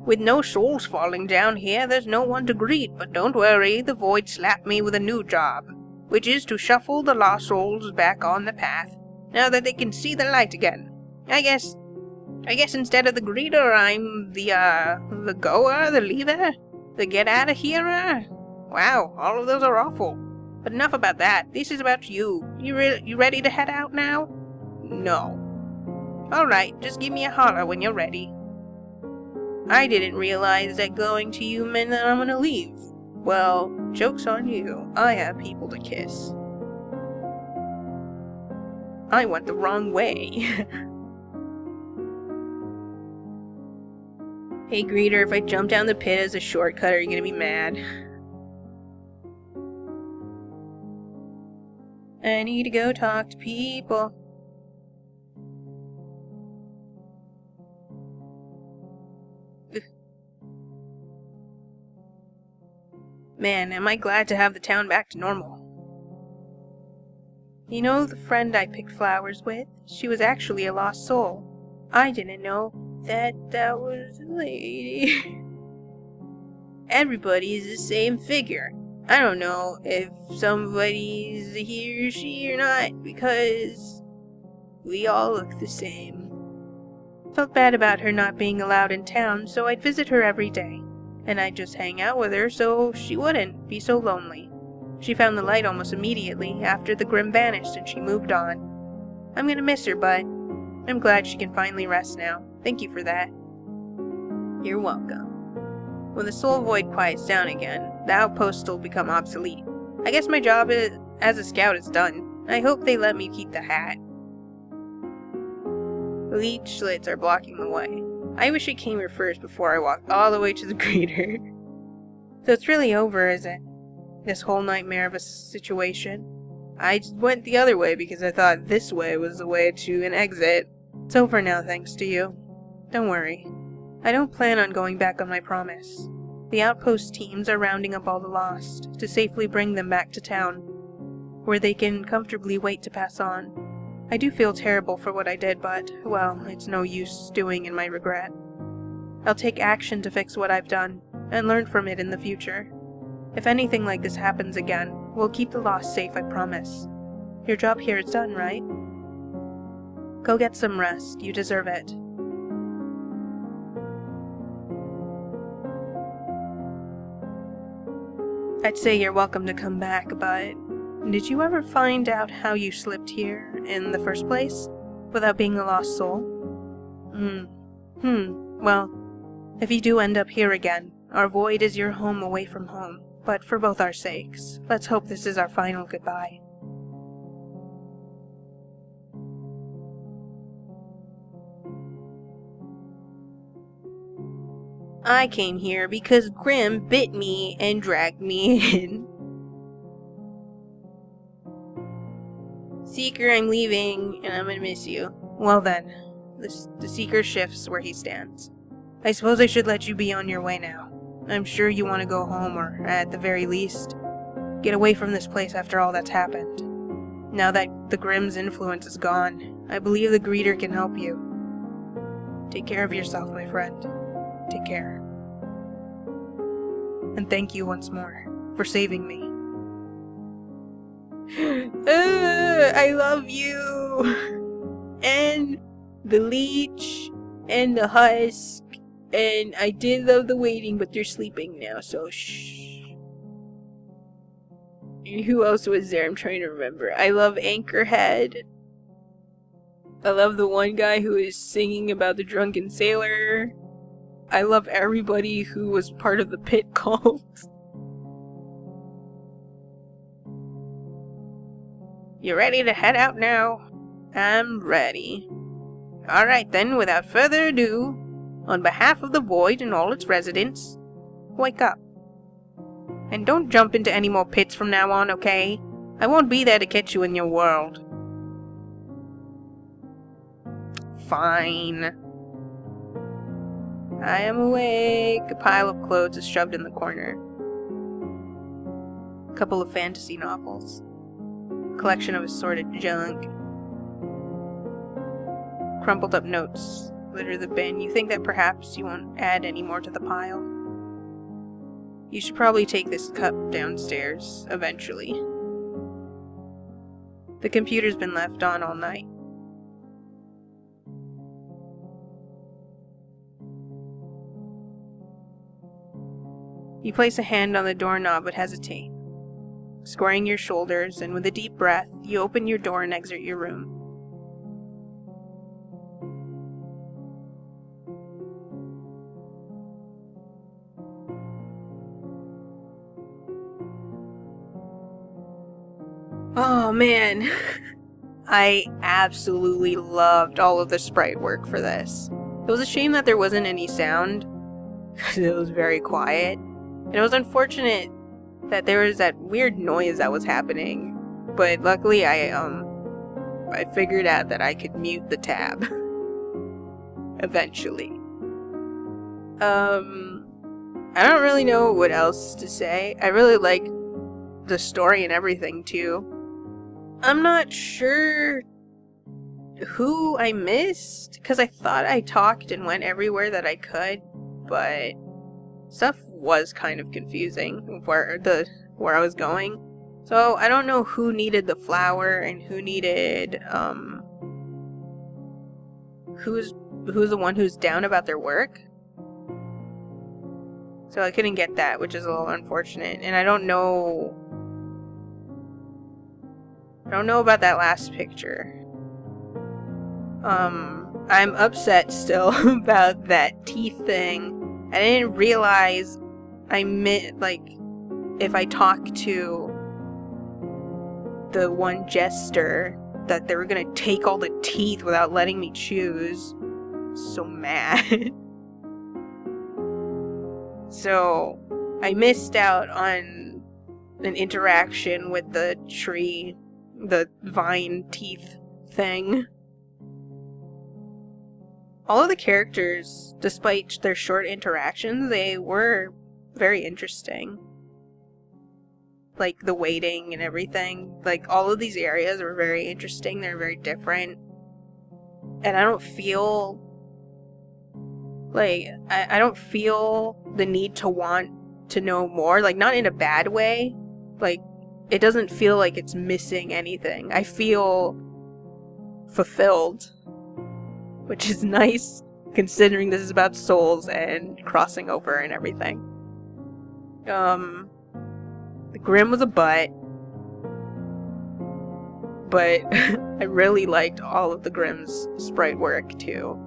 With no souls falling down here, there's no one to greet, but don't worry, the void slapped me with a new job, which is to shuffle the lost souls back on the path, now that they can see the light again. I guess instead of the greeter, I'm the goer, the leaver, the get out of here. Wow, all of those are awful. But enough about that. This is about you. You ready to head out now? No. Alright, just give me a holler when you're ready. I didn't realize that going to you meant that I'm gonna leave. Well, joke's on you. I have people to kiss. I went the wrong way. Hey, greeter, if I jump down the pit as a shortcut, are you gonna be mad? I need to go talk to people. Man, am I glad to have the town back to normal. You know the friend I picked flowers with? She was actually a lost soul. I didn't know that was a lady. Everybody is the same figure. I don't know if somebody's he or she or not, because we all look the same. Felt bad about her not being allowed in town, so I'd visit her every day, and I'd just hang out with her so she wouldn't be so lonely. She found the light almost immediately after the Grim vanished and she moved on. I'm gonna miss her, but I'm glad she can finally rest now. Thank you for that. You're welcome. When the soul void quiets down again, the outpost will become obsolete. I guess my job as a scout is done. I hope they let me keep the hat. The leech slits are blocking the way. I wish I came here first before I walked all the way to the greeter. So it's really over, is it? This whole nightmare of a situation. I just went the other way because I thought this way was the way to an exit. It's over now thanks to you. Don't worry. I don't plan on going back on my promise. The outpost teams are rounding up all the lost to safely bring them back to town, where they can comfortably wait to pass on. I do feel terrible for what I did, but, well, it's no use stewing in my regret. I'll take action to fix what I've done, and learn from it in the future. If anything like this happens again, we'll keep the lost safe, I promise. Your job here is done, right? Go get some rest. You deserve it. I'd say you're welcome to come back, but did you ever find out how you slipped here in the first place, without being a lost soul? Well, if you do end up here again, our void is your home away from home, but for both our sakes, let's hope this is our final goodbye. I came here because Grim bit me and dragged me in. Seeker, I'm leaving, and I'm gonna miss you. Well then, the Seeker shifts where he stands. I suppose I should let you be on your way now. I'm sure you want to go home, or at the very least, get away from this place after all that's happened. Now that the Grim's influence is gone, I believe the greeter can help you. Take care of yourself, my friend. Take care. And thank you once more for saving me. I love you! And the leech, and the husk, and I did love the waiting, but they're sleeping now, so shh. And who else was there? I'm trying to remember. I love Anchorhead. I love the one guy who is singing about the drunken sailor. I love everybody who was part of the pit cult. You ready to head out now? I'm ready. Alright then, without further ado, on behalf of the void and all its residents, wake up. And don't jump into any more pits from now on, okay? I won't be there to catch you in your world. Fine. I am awake. A pile of clothes is shoved in the corner. A couple of fantasy novels. A collection of assorted junk. Crumpled up notes litter the bin. You think that perhaps you won't add any more to the pile? You should probably take this cup downstairs, eventually. The computer's been left on all night. You place a hand on the doorknob but hesitate. Squaring your shoulders, and with a deep breath, you open your door and exit your room. Oh man, I absolutely loved all of the sprite work for this. It was a shame that there wasn't any sound, because it was very quiet. And it was unfortunate that there was that weird noise that was happening, but luckily I figured out that I could mute the tab. Eventually. I don't really know what else to say. I really like the story and everything too. I'm not sure who I missed, because I thought I talked and went everywhere that I could, but stuff was kind of confusing where I was going. So I don't know who needed the flower and who needed who's the one who's down about their work. So I couldn't get that, which is a little unfortunate. And I don't know about that last picture. I'm upset still about that teeth thing. I didn't realize I meant, like, if I talk to the one jester, that they were gonna take all the teeth without letting me choose. So mad. So, I missed out on an interaction with the tree, the vine teeth thing. All of the characters, despite their short interactions, they were very interesting. Like, the waiting and everything. Like, all of these areas were very interesting. They're very different. And I don't feel... like, I don't feel the need to want to know more. Like, not in a bad way. Like, it doesn't feel like it's missing anything. I feel fulfilled. Which is nice, considering this is about souls and crossing over and everything. The Grim was a butt. But I really liked all of the Grimm's sprite work, too.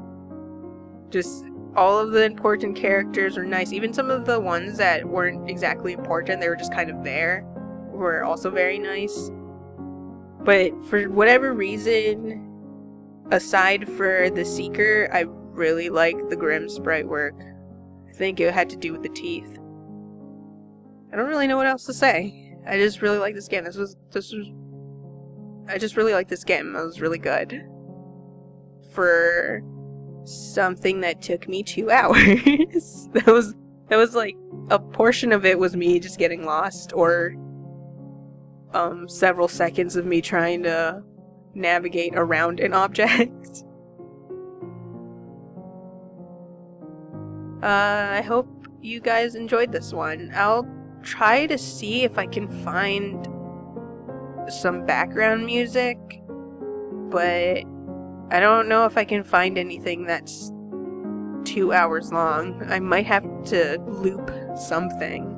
Just all of the important characters were nice. Even some of the ones that weren't exactly important, they were just kind of there, were also very nice. But for whatever reason, aside for the Seeker, I really liked the Grimm sprite work. I think it had to do with the teeth. I don't really know what else to say. I just really like this game. I just really like this game. It was really good. For something that took me 2 hours. That was like, a portion of it was me just getting lost, or several seconds of me trying to navigate around an object. I hope you guys enjoyed this one. I'll try to see if I can find some background music, but I don't know if I can find anything that's 2 hours long. I might have to loop something.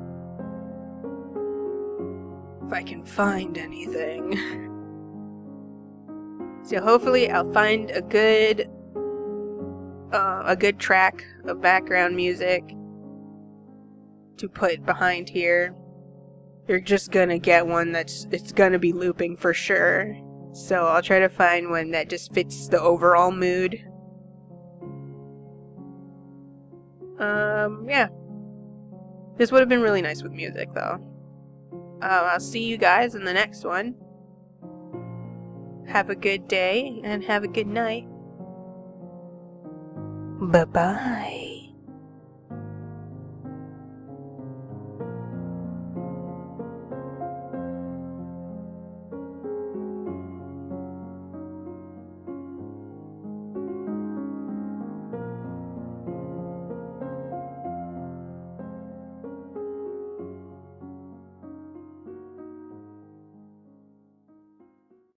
If I can find anything. So hopefully I'll find a good a good track of background music to put behind here. You're just gonna get one it's gonna be looping for sure. So I'll try to find one that just fits the overall mood. Yeah. This would have been really nice with music, though. I'll see you guys in the next one. Have a good day and have a good night.
Bye-bye.